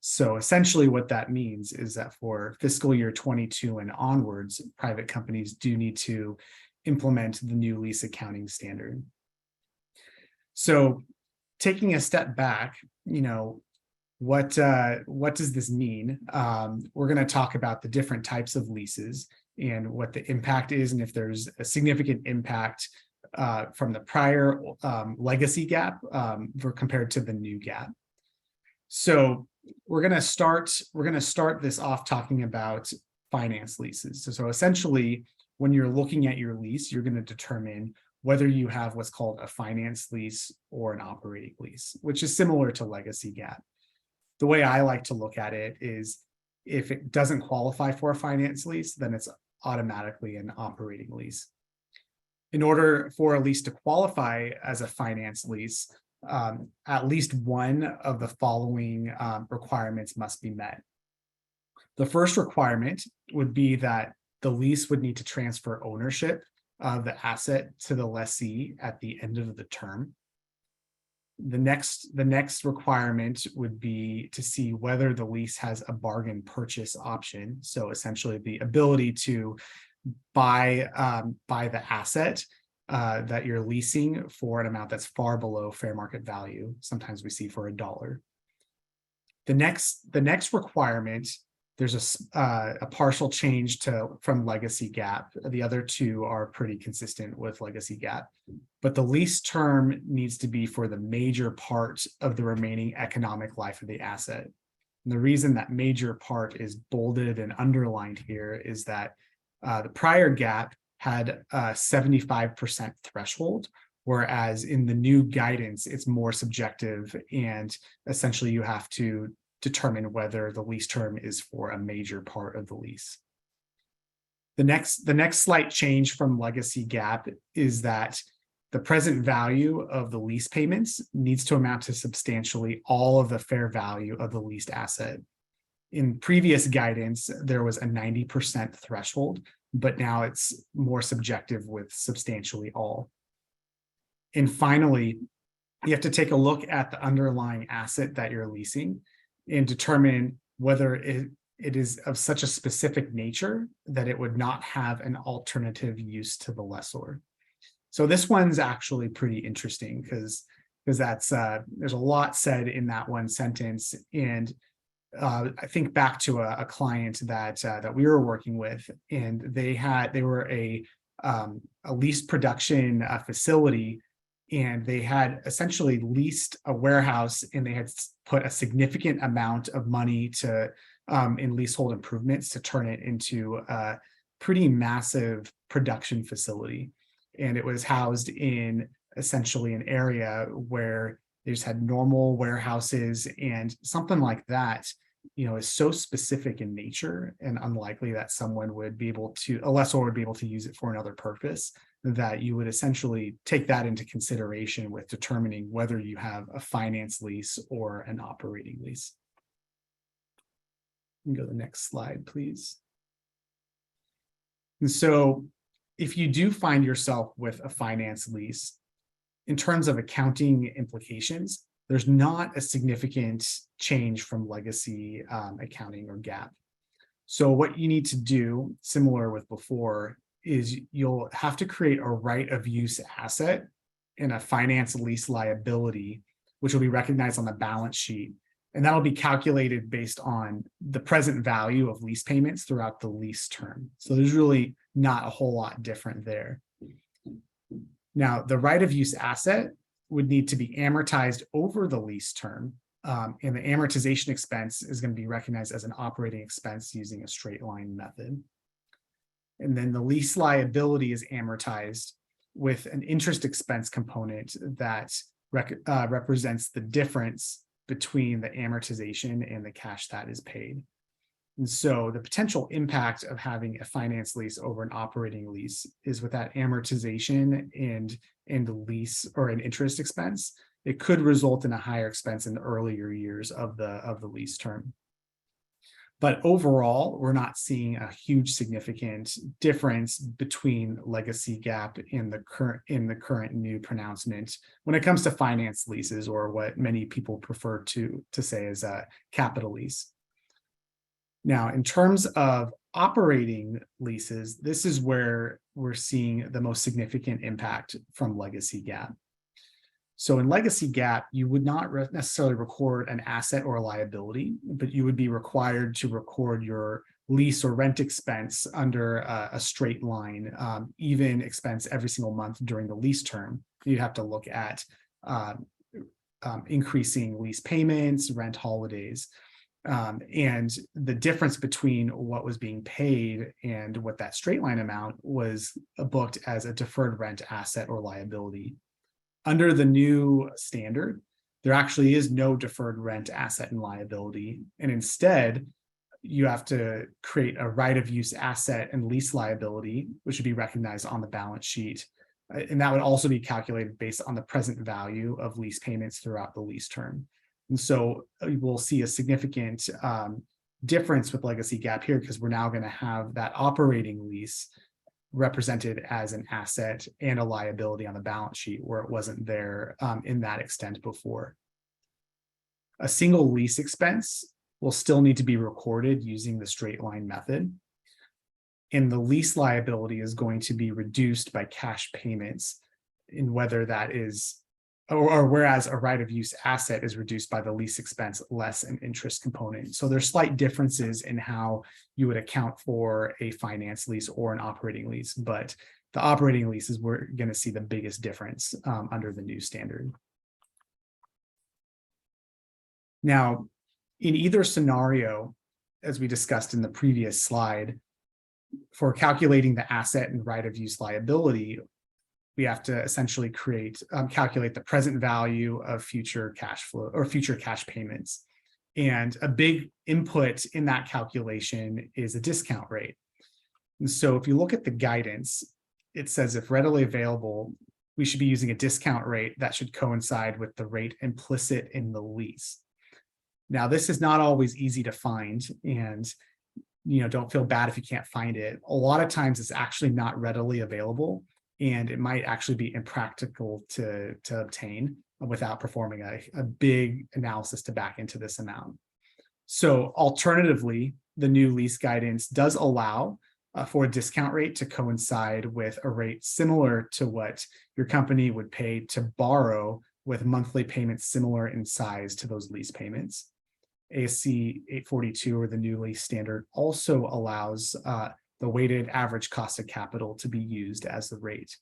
So essentially what that means is that for fiscal year 22 and onwards, private companies do need to implement the new lease accounting standard. So taking a step back, what does this mean? We're going to talk about the different types of leases and what the impact is, and if there's a significant impact from the prior legacy GAAP compared to the new GAAP. So we're going to start this off talking about finance leases. So essentially, when you're looking at your lease, you're going to determine whether you have what's called a finance lease or an operating lease, which is similar to legacy GAAP. The way I like to look at it is if it doesn't qualify for a finance lease, then it's automatically an operating lease. In order for a lease to qualify as a finance lease, at least one of the following requirements must be met. The first requirement would be that the lease would need to transfer ownership of the asset to the lessee at the end of the term. The next requirement would be to see whether the lease has a bargain purchase option. So essentially the ability to buy the asset that you're leasing for an amount that's far below fair market value. Sometimes we see for $1. The next requirement, there's a partial change from legacy GAAP. The other two are pretty consistent with legacy GAAP, but the lease term needs to be for the major part of the remaining economic life of the asset. And the reason that major part is bolded and underlined here is that the prior GAAP had a 75% threshold, whereas in the new guidance, it's more subjective, and essentially you have to determine whether the lease term is for a major part of the lease. The next slight change from legacy GAAP is that the present value of the lease payments needs to amount to substantially all of the fair value of the leased asset. In previous guidance, there was a 90% threshold, but now it's more subjective with substantially all. And finally, you have to take a look at the underlying asset that you're leasing and determine whether it is of such a specific nature that it would not have an alternative use to the lessor. So this one's actually pretty interesting because that's there's a lot said in that one sentence. And I think back to a client that we were working with, and they were a a lease production facility, and they had essentially leased a warehouse, and they had put a significant amount of money to in leasehold improvements to turn it into a pretty massive production facility. And it was housed in essentially an area where they just had normal warehouses, and something like that, is so specific in nature and unlikely that someone would be able to, a lessor would be able to use it for another purpose, that you would essentially take that into consideration with determining whether you have a finance lease or an operating lease. You can go to the next slide, please. And so if you do find yourself with a finance lease, in terms of accounting implications, there's not a significant change from legacy accounting or GAAP. So what you need to do, similar with before, is you'll have to create a right of use asset and a finance lease liability, which will be recognized on the balance sheet. And that'll be calculated based on the present value of lease payments throughout the lease term. So there's really not a whole lot different there. Now, the right of use asset would need to be amortized over the lease term, and the amortization expense is going to be recognized as an operating expense using a straight line method. And then the lease liability is amortized with an interest expense component that represents the difference between the amortization and the cash that is paid. And so the potential impact of having a finance lease over an operating lease is with that amortization and the lease or an interest expense, it could result in a higher expense in the earlier years of the lease term. But overall, we're not seeing a huge significant difference between legacy GAAP and the current new pronouncement when it comes to finance leases, or what many people prefer to say as a capital lease. Now, in terms of operating leases, this is where we're seeing the most significant impact from legacy GAAP. So in legacy GAAP, you would not necessarily record an asset or a liability, but you would be required to record your lease or rent expense under a straight line, even expense every single month during the lease term. You'd have to look at increasing lease payments, rent holidays. And the difference between what was being paid and what that straight line amount was booked as a deferred rent asset or liability. Under the new standard, there actually is no deferred rent asset and liability. And instead, you have to create a right of use asset and lease liability, which would be recognized on the balance sheet. And that would also be calculated based on the present value of lease payments throughout the lease term. And so we'll see a significant difference with legacy GAAP here, because we're now going to have that operating lease represented as an asset and a liability on the balance sheet, where it wasn't there in that extent before. A single lease expense will still need to be recorded using the straight line method. And the lease liability is going to be reduced by cash payments, in whether that is, or whereas a right of use asset is reduced by the lease expense less an interest component. So there's slight differences in how you would account for a finance lease or an operating lease, but the operating leases, we're going to see the biggest difference under the new standard. Now, in either scenario, as we discussed in the previous slide, for calculating the asset and right of use liability, we have to essentially calculate the present value of future cash flow or future cash payments. And a big input in that calculation is a discount rate. And so if you look at the guidance, it says if readily available, we should be using a discount rate that should coincide with the rate implicit in the lease. Now, this is not always easy to find, and don't feel bad if you can't find it. A lot of times it's actually not readily available, and it might actually be impractical to obtain without performing a big analysis to back into this amount. So alternatively, the new lease guidance does allow for a discount rate to coincide with a rate similar to what your company would pay to borrow, with monthly payments similar in size to those lease payments. ASC 842, or the new lease standard, also allows the the weighted average cost of capital to be used as the rate.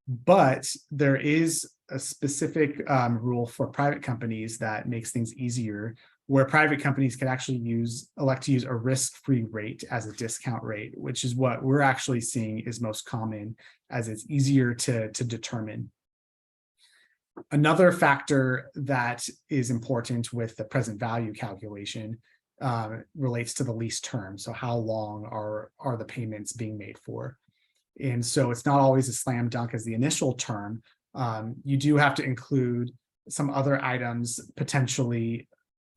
But there is a specific rule for private companies that makes things easier, where private companies can actually elect to use a risk-free rate as a discount rate, which is what we're actually seeing is most common, as it's easier to determine. Another factor that is important with the present value calculation relates to the lease term. So how long are the payments being made for? And so it's not always a slam dunk as the initial term. You do have to include some other items, potentially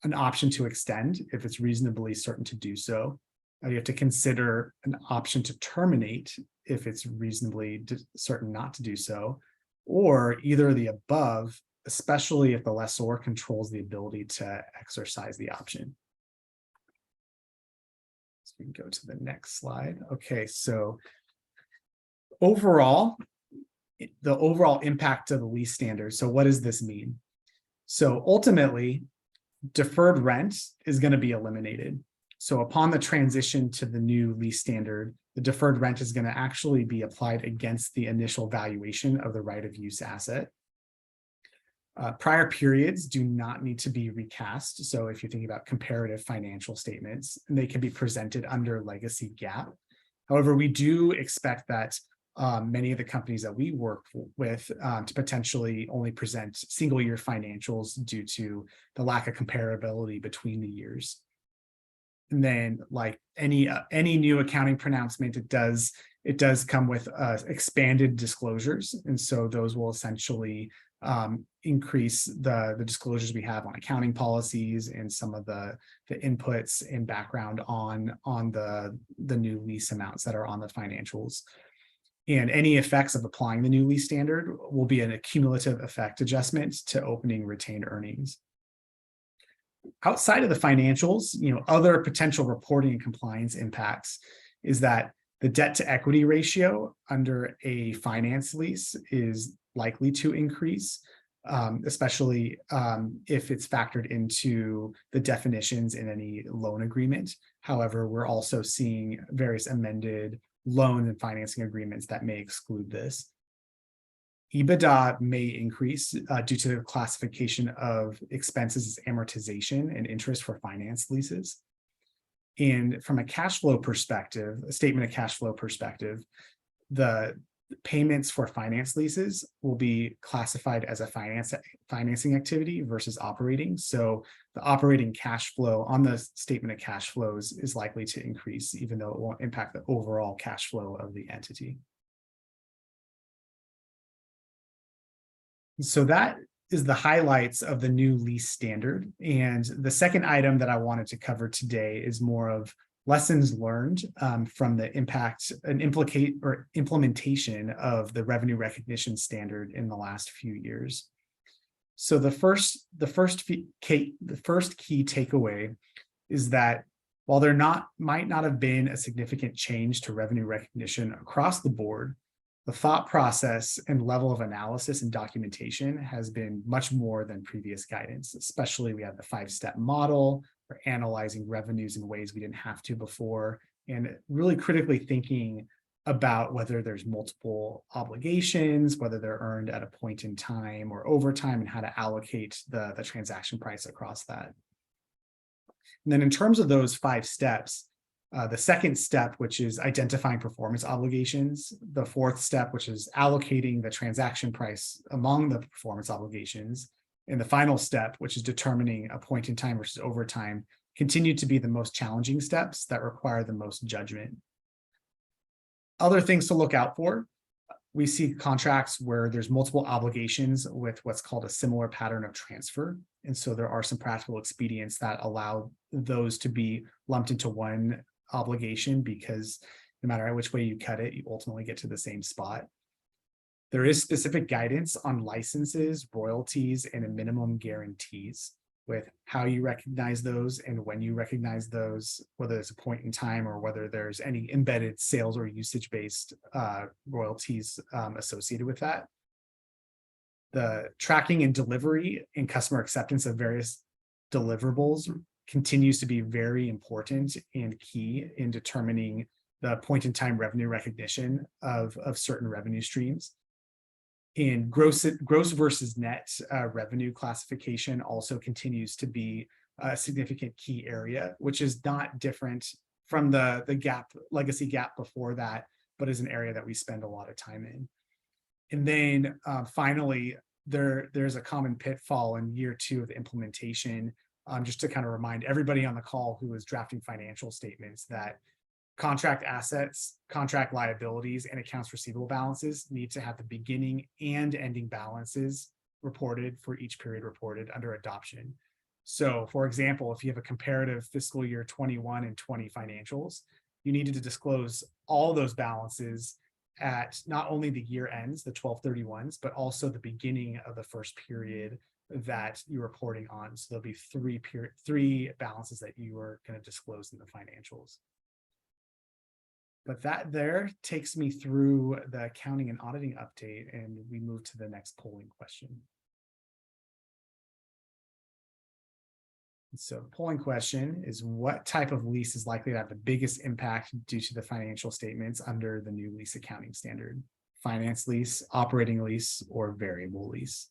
an option to extend if it's reasonably certain to do so. You have to consider an option to terminate if it's reasonably certain not to do so, or either the above, especially if the lessor controls the ability to exercise the option. So we can go to the next slide. Okay, so overall, the overall impact of the lease standard. So what does this mean? So ultimately, deferred rent is going to be eliminated. So upon the transition to the new lease standard, the deferred rent is going to actually be applied against the initial valuation of the right of use asset. Prior periods do not need to be recast. So if you're thinking about comparative financial statements, they can be presented under legacy GAAP. However, we do expect that many of the companies that we work with to potentially only present single year financials due to the lack of comparability between the years. And then, like any new accounting pronouncement, it does come with expanded disclosures, and so those will essentially increase the disclosures we have on accounting policies and some of the inputs and background on the new lease amounts that are on the financials. And any effects of applying the new lease standard will be an accumulative effect adjustment to opening retained earnings. Outside of the financials, other potential reporting and compliance impacts is that the debt to equity ratio under a finance lease is likely to increase, especially if it's factored into the definitions in any loan agreement. However, we're also seeing various amended loan and financing agreements that may exclude this. EBITDA may increase due to the classification of expenses as amortization and interest for finance leases. And from a cash flow perspective, a statement of cash flow perspective, the payments for finance leases will be classified as a financing activity versus operating. So the operating cash flow on the statement of cash flows is likely to increase, even though it won't impact the overall cash flow of the entity. So that is the highlights of the new lease standard. And the second item that I wanted to cover today is more of lessons learned from the impact and implementation of the revenue recognition standard in the last few years. So the first key takeaway is that while there might not have been a significant change to revenue recognition across the board, the thought process and level of analysis and documentation has been much more than previous guidance. Especially we have the 5-step model for analyzing revenues in ways we didn't have to before, and really critically thinking about whether there's multiple obligations, whether they're earned at a point in time or over time, and how to allocate the transaction price across that. And then in terms of those 5 steps, the second step, which is identifying performance obligations, the 4th step, which is allocating the transaction price among the performance obligations, and the final step, which is determining a point in time versus over time, continue to be the most challenging steps that require the most judgment. Other things to look out for: we see contracts where there's multiple obligations with what's called a similar pattern of transfer. And so there are some practical expedients that allow those to be lumped into one obligation, because no matter which way you cut it, you ultimately get to the same spot. There is specific guidance on licenses, royalties, and minimum guarantees with how you recognize those and when you recognize those, whether it's a point in time or whether there's any embedded sales or usage-based royalties associated with that. The tracking and delivery and customer acceptance of various deliverables continues to be very important and key in determining the point-in-time revenue recognition of certain revenue streams. And gross versus net revenue classification also continues to be a significant key area, which is not different from the legacy gap before that, but is an area that we spend a lot of time in. And then finally, there's a common pitfall in year 2 of the implementation, just to kind of remind everybody on the call who is drafting financial statements that contract assets, contract liabilities, and accounts receivable balances need to have the beginning and ending balances reported for each period reported under adoption. So for example, if you have a comparative fiscal year 21 and 20 financials, you needed to disclose all those balances at not only the year ends, the 12/31s, but also the beginning of the first period that you're reporting on. So there'll be three balances that you are going to disclose in the financials. But that there takes me through the accounting and auditing update, and we move to the next polling question. So the polling question is, what type of lease is likely to have the biggest impact due to the financial statements under the new lease accounting standard? Finance lease, operating lease, or variable lease?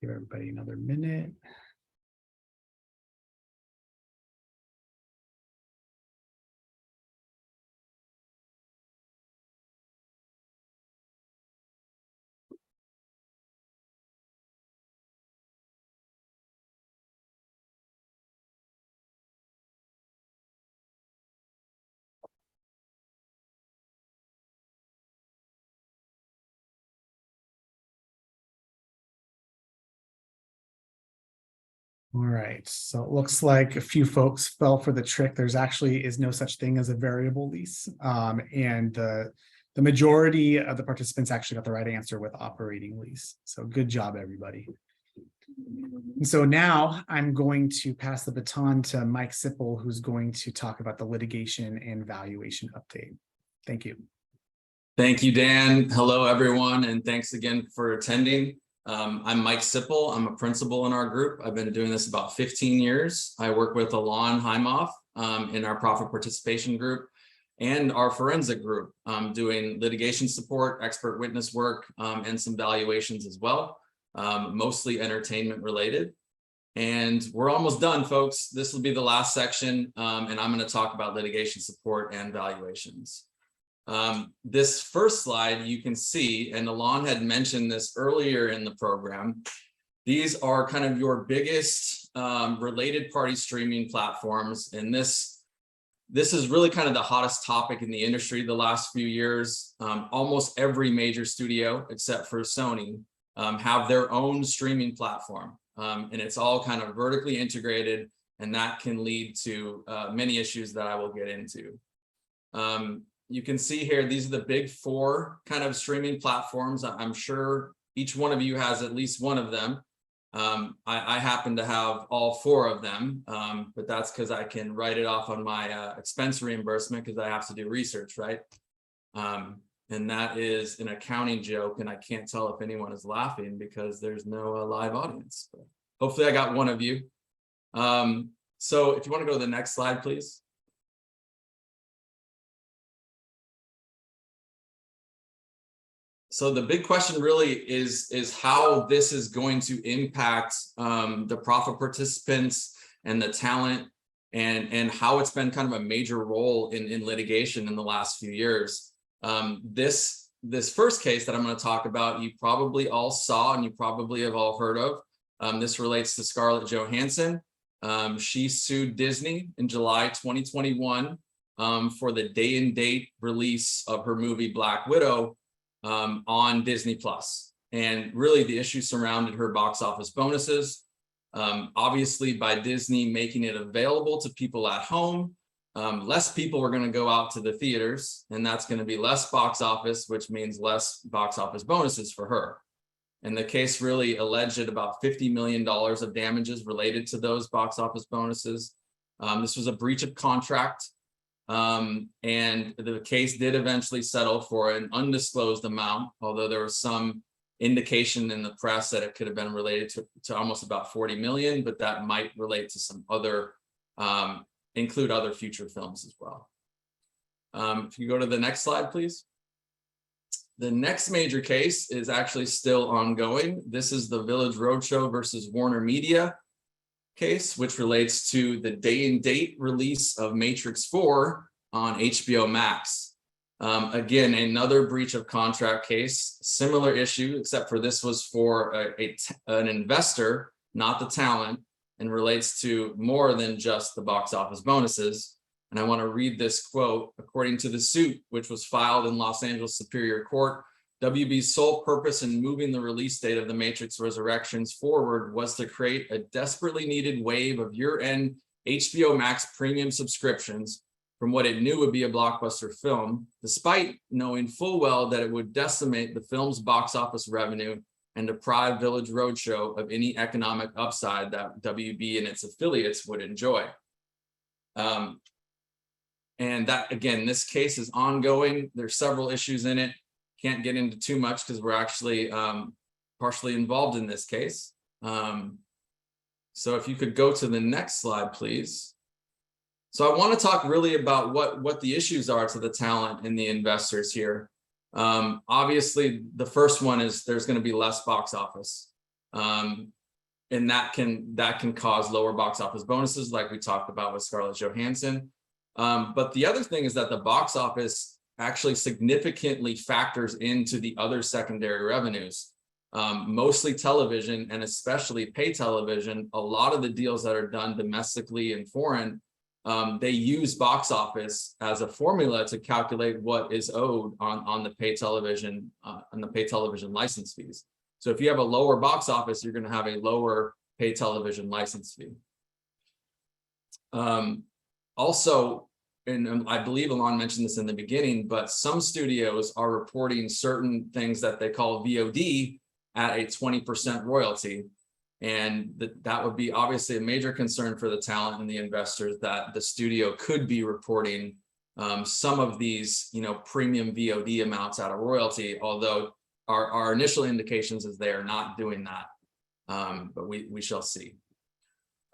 Give everybody another minute. All right, so it looks like a few folks fell for the trick. There's actually is no such thing as a variable lease. And the majority of the participants actually got the right answer with operating lease. So good job, everybody. And so now I'm going to pass the baton to Mike Sipple, who's going to talk about the litigation and valuation update. Thank you. Thank you, Dan. Hello, everyone, and thanks again for attending. I'm Mike Sipple. I'm a principal in our group. I've been doing this about 15 years. I work with Alon Heimoff in our profit participation group and our forensic group, doing litigation support, expert witness work, and some valuations as well, mostly entertainment related. And we're almost done, folks. This will be the last section, and I'm going to talk about litigation support and valuations. This first slide you can see, and Alon had mentioned this earlier in the program, these are kind of your biggest related party streaming platforms. And this is really kind of the hottest topic in the industry the last few years. Almost every major studio, except for Sony, have their own streaming platform. And it's all kind of vertically integrated, and that can lead to many issues that I will get into. You can see here, these are the big 4 kind of streaming platforms. I'm sure each one of you has at least one of them. I happen to have all 4 of them, but that's because I can write it off on my expense reimbursement because I have to do research, right? And that is an accounting joke, and I can't tell if anyone is laughing because there's no live audience. But hopefully I got one of you. So if you want to go to the next slide, please. So the big question really is how this is going to impact the profit participants and the talent, and how it's been kind of a major role in litigation in the last few years. This first case that I'm going to talk about, you probably all saw and you probably have all heard of. This relates to Scarlett Johansson. She sued Disney in July 2021 for the day and date release of her movie Black Widow on Disney Plus. And really the issue surrounded her box office bonuses. Obviously by Disney making it available to people at home, less people are going to go out to the theaters, and that's going to be less box office, which means less box office bonuses for her. And the case really alleged about $50 million of damages related to those box office bonuses. This was a breach of contract, and the case did eventually settle for an undisclosed amount, although there was some indication in the press that it could have been related to almost about 40 million, but that might relate to some other, include other future films as well. If you go to the next slide, please. The next major case is actually still ongoing. This is the Village Roadshow versus Warner Media case, which relates to the day and date release of Matrix 4 on HBO Max. Again, another breach of contract case, similar issue, except for this was for an investor, not the talent, and relates to more than just the box office bonuses. And I want to read this quote. According to the suit, which was filed in Los Angeles Superior Court, WB's sole purpose in moving the release date of The Matrix Resurrections forward was to create a desperately needed wave of year-end HBO Max premium subscriptions from what it knew would be a blockbuster film, despite knowing full well that it would decimate the film's box office revenue and deprive Village Roadshow of any economic upside that WB and its affiliates would enjoy. And that, again, this case is ongoing. There's several issues in it. Can't get into too much because we're actually partially involved in this case. So if you could go to the next slide, please. So I want to talk really about what the issues are to the talent and the investors here. Obviously, the first one is there's going to be less box office. And that can cause lower box office bonuses, like we talked about with Scarlett Johansson. But the other thing is that the box office actually significantly factors into the other secondary revenues, mostly television and especially pay television. A lot of the deals that are done domestically and foreign, they use box office as a formula to calculate what is owed on the pay television license fees. So if you have a lower box office, you're going to have a lower pay television license fee. Also, and I believe Alon mentioned this in the beginning, but some studios are reporting certain things that they call VOD at a 20% royalty. And that would be obviously a major concern for the talent and the investors, that the studio could be reporting some of these, premium VOD amounts out of royalty, although our initial indications is they are not doing that, but we shall see.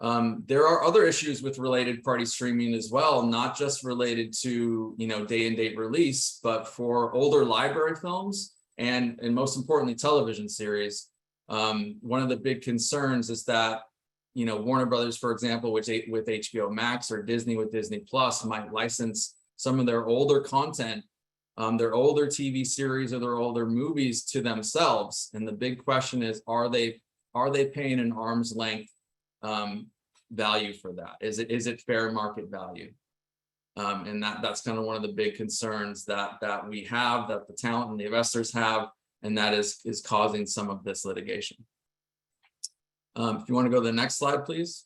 There are other issues with related party streaming as well, not just related to day and date release, but for older library films and most importantly television series. One of the big concerns is that Warner Brothers, for example, with HBO Max, or Disney with Disney Plus, might license some of their older content, their older TV series or their older movies to themselves. And the big question is, are they paying an arm's length value for that? Is it fair market value? And that's kind of one of the big concerns that we have, that the talent and the investors have, and that is causing some of this litigation. If you want to go to the next slide, please.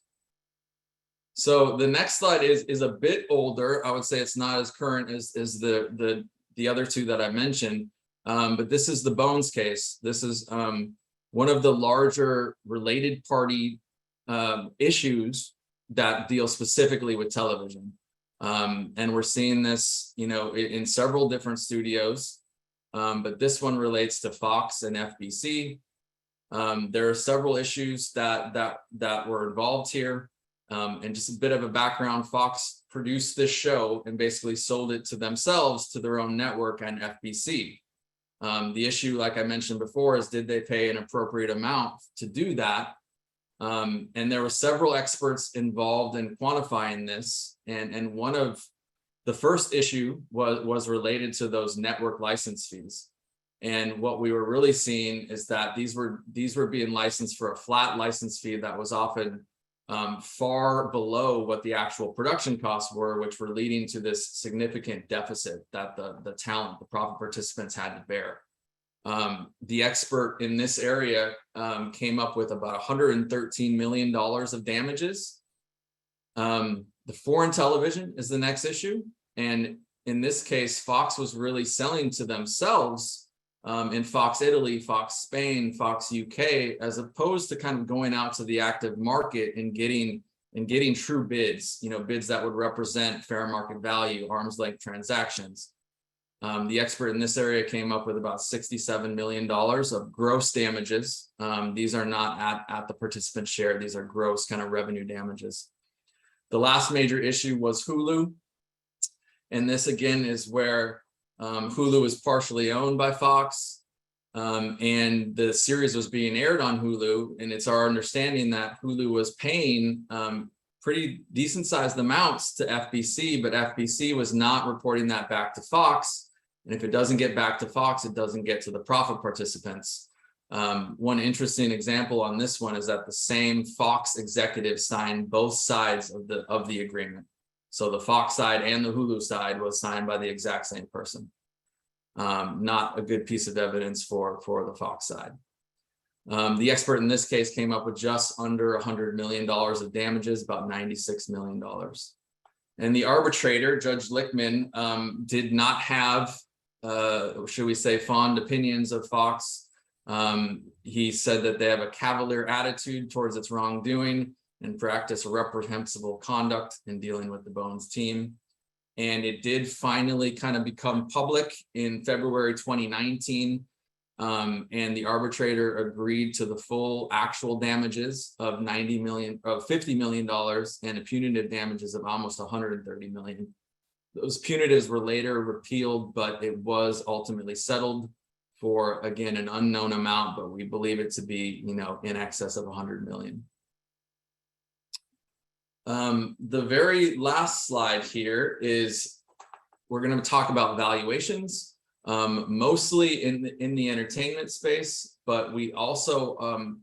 So the next slide is a bit older. I would say it's not as current as the other two that I mentioned, but this is the Bones case. This is one of the larger related party issues that deal specifically with television. And we're seeing this, in several different studios. But this one relates to Fox and FBC. There are several issues that were involved here. And just a bit of a background, Fox produced this show and basically sold it to themselves, to their own network and FBC. The issue, like I mentioned before, is did they pay an appropriate amount to do that? And there were several experts involved in quantifying this. And one of the first issue was related to those network license fees. And what we were really seeing is that these were being licensed for a flat license fee that was often far below what the actual production costs were, which were leading to this significant deficit that the talent, the profit participants had to bear. The expert in this area came up with about $113 million of damages. The foreign television is the next issue. And in this case, Fox was really selling to themselves in Fox Italy, Fox Spain, Fox UK, as opposed to kind of going out to the active market and getting and getting true bids, bids that would represent fair market value, arm's length transactions. The expert in this area came up with about $67 million of gross damages. These are not at the participant share. These are gross kind of revenue damages. The last major issue was Hulu. And this again is where Hulu is partially owned by Fox. And the series was being aired on Hulu. And it's our understanding that Hulu was paying pretty decent sized amounts to FBC, but FBC was not reporting that back to Fox. And if it doesn't get back to Fox, it doesn't get to the profit participants. One interesting example on this one is that the same Fox executive signed both sides of the agreement. So the Fox side and the Hulu side was signed by the exact same person. Not a good piece of evidence for the Fox side. The expert in this case came up with just under $100 million of damages, about $96 million. And the arbitrator, Judge Lichtman, did not have, should we say, fond opinions of Fox. He said that they have a cavalier attitude towards its wrongdoing and practice reprehensible conduct in dealing with the Bones team. And it did finally kind of become public in February 2019. And the arbitrator agreed to the full actual damages of $50 million and a punitive damages of almost $130 million. Those punitives were later repealed, but it was ultimately settled for, again, an unknown amount, but we believe it to be, in excess of 100 million. The very last slide here is we're going to talk about valuations, mostly in the entertainment space, but we also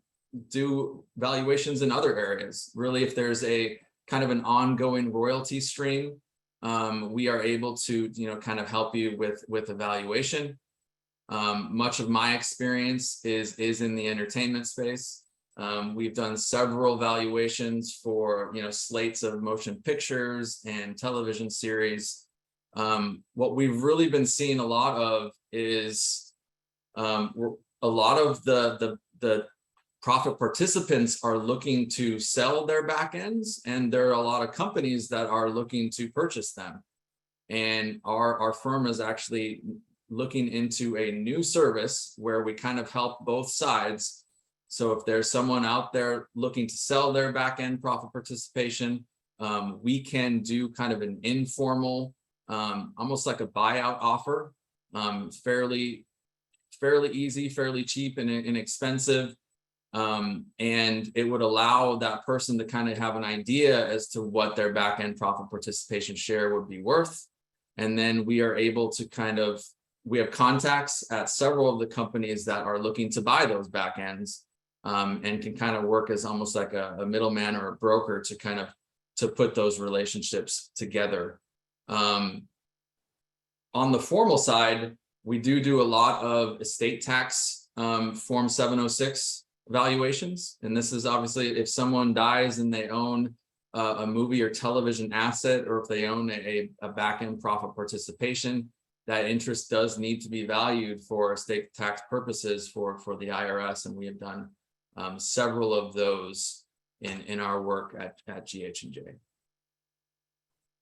do valuations in other areas. Really, if there's a kind of an ongoing royalty stream, we are able to, kind of help you with evaluation. Much of my experience is in the entertainment space. We've done several valuations for, slates of motion pictures and television series. What we've really been seeing a lot of is a lot of the profit participants are looking to sell their back ends, and there are a lot of companies that are looking to purchase them. And our firm is actually looking into a new service where we kind of help both sides. So if there's someone out there looking to sell their back end profit participation, we can do kind of an informal, almost like a buyout offer, fairly easy, fairly cheap and inexpensive. And it would allow that person to kind of have an idea as to what their back end profit participation share would be worth. And then we are able to we have contacts at several of the companies that are looking to buy those back ends, and can kind of work as almost like a middleman or a broker to put those relationships together. On the formal side, we do a lot of estate tax Form 706 valuations. And this is obviously if someone dies and they own a movie or television asset, or if they own a back-end profit participation, that interest does need to be valued for estate tax purposes for the IRS. And we have done several of those in our work at GHJ.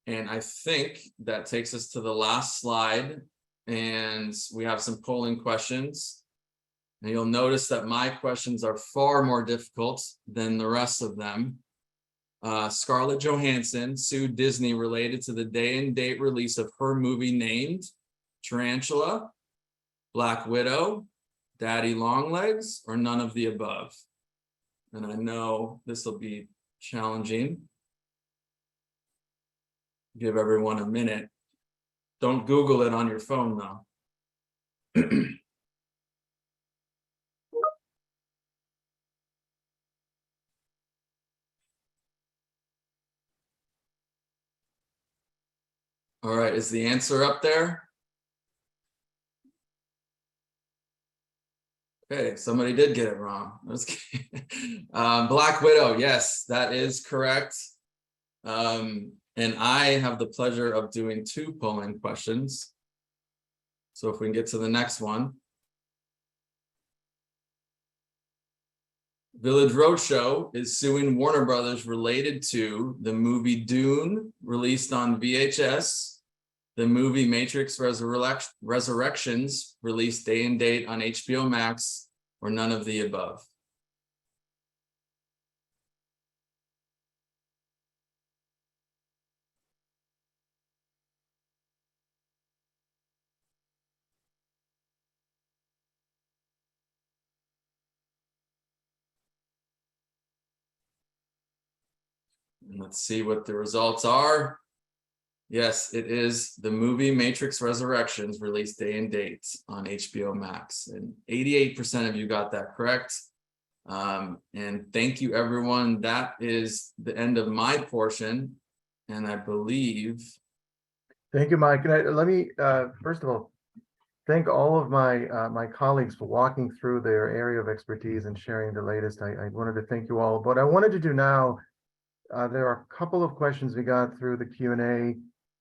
And I think that takes us to the last slide, and we have some polling questions. And you'll notice that my questions are far more difficult than the rest of them. Scarlett Johansson sued Disney related to the day and date release of her movie named Tarantula, Black Widow, Daddy Longlegs, or none of the above. And I know this will be challenging. Give everyone a minute. Don't Google it on your phone though. All right, is the answer up there? Okay, somebody did get it wrong. Black Widow, yes, that is correct. And I have the pleasure of doing 2 polling questions. So if we can get to the next one. Village Roadshow is suing Warner Brothers related to the movie Dune, released on VHS, the movie Matrix Resurrections, released day and date on HBO Max, or none of the above. And let's see what the results are. Yes, it is the movie Matrix Resurrections, released day and date on HBO Max. And 88% of you got that correct. And thank you, everyone. That is the end of my portion. And I believe. Thank you, Mike. And let me, first of all, thank all of my colleagues for walking through their area of expertise and sharing the latest. I wanted to thank you all. What I wanted to do now, there are a couple of questions we got through the Q&A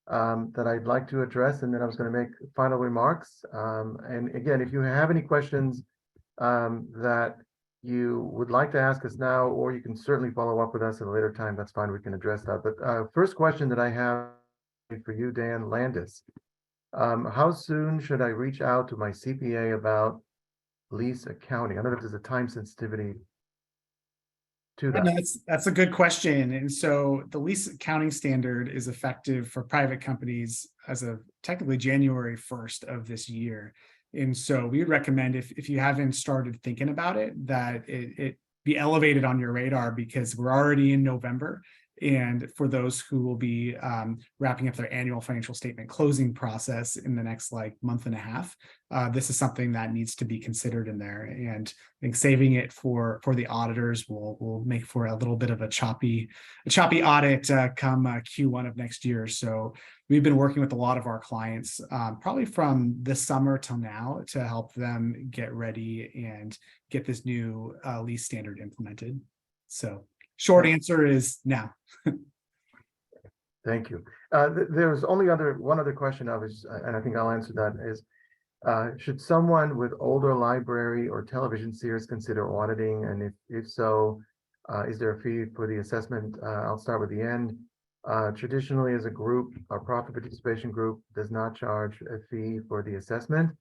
that I'd like to address, and then I was going to make final remarks. And again, if you have any questions that you would like to ask us now, or you can certainly follow up with us at a later time, that's fine, we can address that. But first question that I have for you, Dan Landis. How soon should I reach out to my CPA about lease accounting? I don't know if there's a time sensitivity to that. That's a good question. And so the lease accounting standard is effective for private companies as of technically January 1st of this year. And so we would recommend, if you haven't started thinking about it, that it be elevated on your radar, because we're already in November. And for those who will be wrapping up their annual financial statement closing process in the next month and a half, this is something that needs to be considered in there. And I think saving it for the auditors will make for a little bit of a choppy audit come Q1 of next year. So we've been working with a lot of our clients probably from this summer till now to help them get ready and get this new lease standard implemented. So short answer is now. Thank you. There's only one other question and I think I'll answer that is, should someone with older library or television series consider auditing? And if so, is there a fee for the assessment? I'll start with the end. Traditionally, as a group, our profit participation group does not charge a fee for the assessment.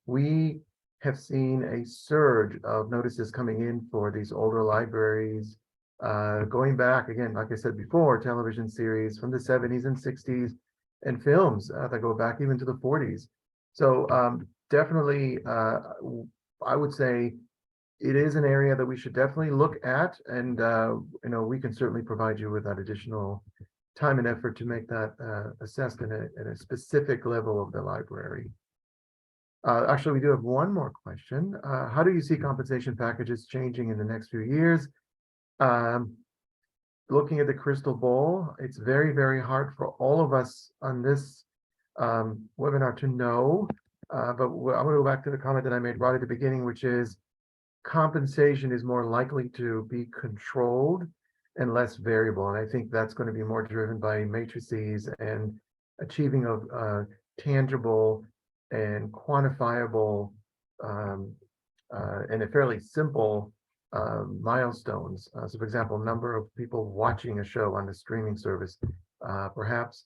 We have seen a surge of notices coming in for these older libraries, going back again, like I said before, television series from the 70s and 60s, and films that go back even to the 40s. So definitely, I would say it is an area that we should definitely look at, and we can certainly provide you with that additional time and effort to make that assessed at a specific level of the library. Actually, we do have one more question. How do you see compensation packages changing in the next few years? Looking at the crystal ball, it's very, very hard for all of us on this webinar to know. But I'm going to go back to the comment that I made right at the beginning, which is compensation is more likely to be controlled and less variable. And I think that's going to be more driven by matrices and achieving of tangible and quantifiable and a fairly simple milestones. So for example, number of people watching a show on the streaming service, perhaps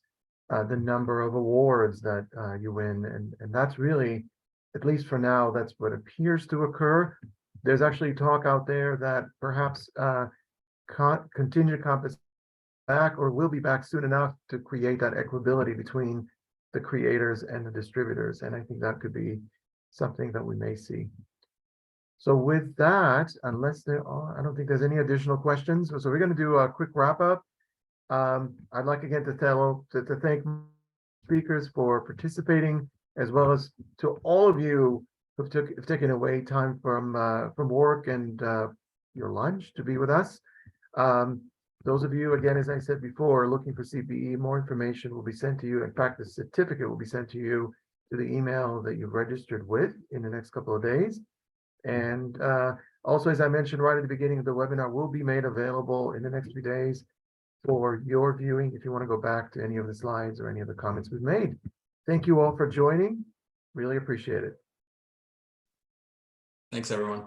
the number of awards that you win. And that's really, at least for now, that's what appears to occur. There's actually talk out there that perhaps contingent compensation back or will be back soon enough to create that equability between the creators and the distributors. And I think that could be something that we may see. So with that, unless there are, I don't think there's any additional questions. So we're going to do a quick wrap up. I'd like again to thank speakers for participating, as well as to all of you who've taken away time from work and your lunch to be with us. Those of you, again, as I said before, looking for CPE, more information will be sent to you. In fact, the certificate will be sent to you to the email that you've registered with in the next couple of days. And also, as I mentioned right at the beginning of the webinar, will be made available in the next few days for your viewing if you want to go back to any of the slides or any of the comments we've made. Thank you all for joining. Really appreciate it. Thanks, everyone.